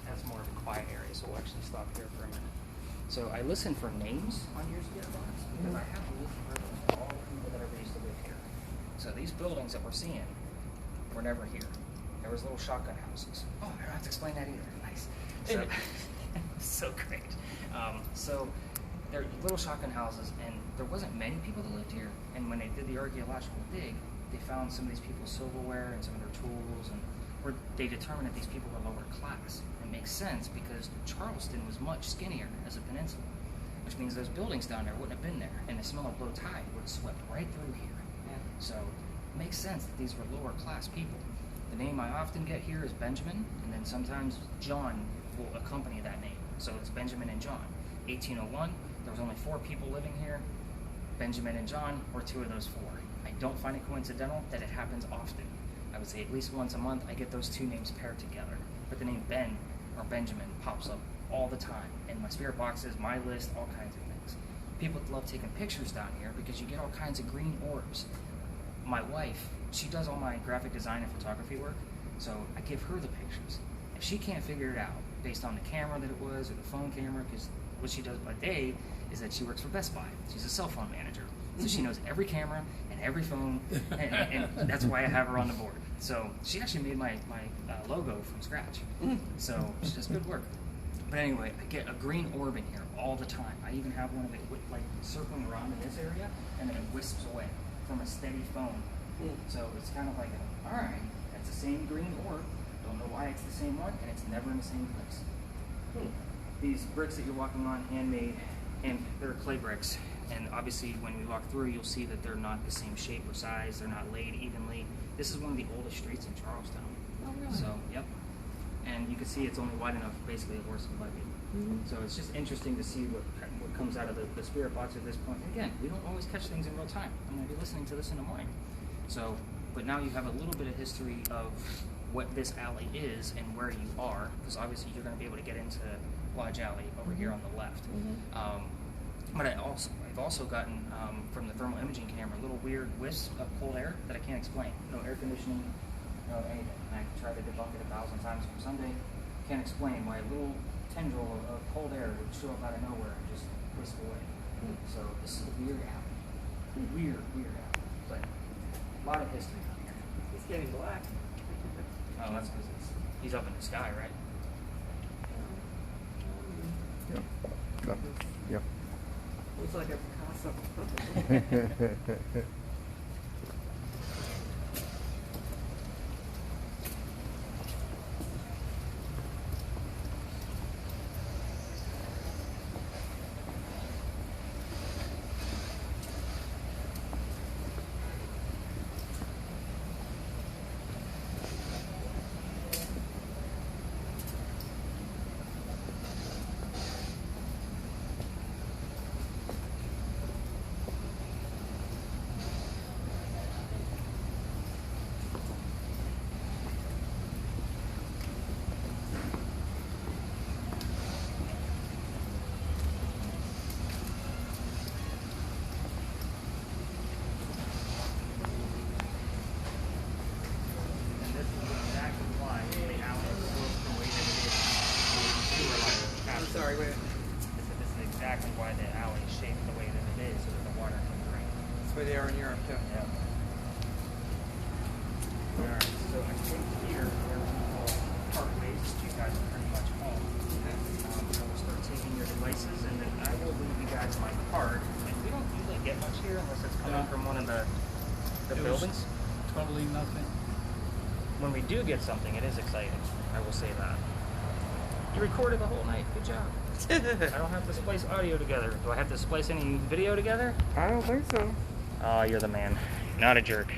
that's more of a quiet area, so we'll actually stop here for a minute. So I listen for names on your spirit box because I have a list of all the people that ever used to live here. So these buildings that we're seeing were never here. There was little shotgun houses. Oh, I don't have to explain that either. Nice. So, so great. So they're little shotgun houses, and there wasn't many people that lived here. And when they did the archaeological dig, they found some of these people's silverware and some of their tools, and where they determined that these people were lower class. It makes sense because Charleston was much skinnier as a peninsula, which means those buildings down there wouldn't have been there, and the smell of low tide would have swept right through here. So it makes sense that these were lower class people. The name I often get here is Benjamin, and then sometimes John will accompany that name. So it's Benjamin and John. 1801, there was only 4 people living here. Benjamin and John were 2 of those 4. I don't find it coincidental that it happens often. I would say at least once a month I get those 2 names paired together. But the name Ben or Benjamin pops up all the time in my spirit boxes, my list, all kinds of things. People love taking pictures down here because you get all kinds of green orbs. my wife, she does all my graphic design and photography work, so I give her the pictures. If she can't figure it out based on the camera that it was or the phone camera, because what she does by day is that she works for Best Buy. She's a cell phone manager, so she knows every camera and every phone, and that's why I have her on the board. So she actually made my logo from scratch. So she does good work. But anyway, I get a green orb in here all the time. I even have one of it like circling around in this area, and then it wisps away from a steady phone. So it's kind of like, all right, that's the same green orb. Don't know why it's the same one, and it's never in the same place. These bricks that you're walking on, handmade, and they're clay bricks. And obviously, when we walk through, you'll see that they're not the same shape or size. They're not laid evenly. This is one of the oldest streets in Charlestown. Oh, really? So, yep. And you can see it's only wide enough, basically, a horse and buggy. So it's just interesting to see what comes out of the spirit box at this point. Again, we don't always catch things in real time. I'm going to be listening to this in the morning. So, but now you have a little bit of history of what this alley is and where you are, because obviously you're going to be able to get into Lodge Alley over here on the left. But I've also gotten from the thermal imaging camera little weird wisps of cold air that I can't explain. No air conditioning, no anything. And I tried to debunk it 1,000 times from Sunday. Can't explain why a little tendril of cold air would show up out of nowhere and just wisp away. So this is a weird alley. Weird alley. But a lot of history down here. It's getting black. Oh, that's because he's up in the sky, right? Yep. Yep. Looks like a Picasso. And this is exactly why the alley is built the way that it is. Sewer line I'm captured. sorry, wait. This is exactly why the alley is shaped the way that it is, so that the water can drain. That's where they are in Europe, too. Yeah. Alright, so I think here where we call partways, you guys are pretty much home. I will start taking your devices, and then I will leave you guys my card. And we don't usually get much here unless it's coming Yeah. from one of the It was buildings. Totally nothing. When we do get something, it is exciting. I will say that. You recorded the whole night. Good job. I don't have to splice audio together. Do I have to splice any video together? I don't think so. Oh, you're the man. Not a jerk.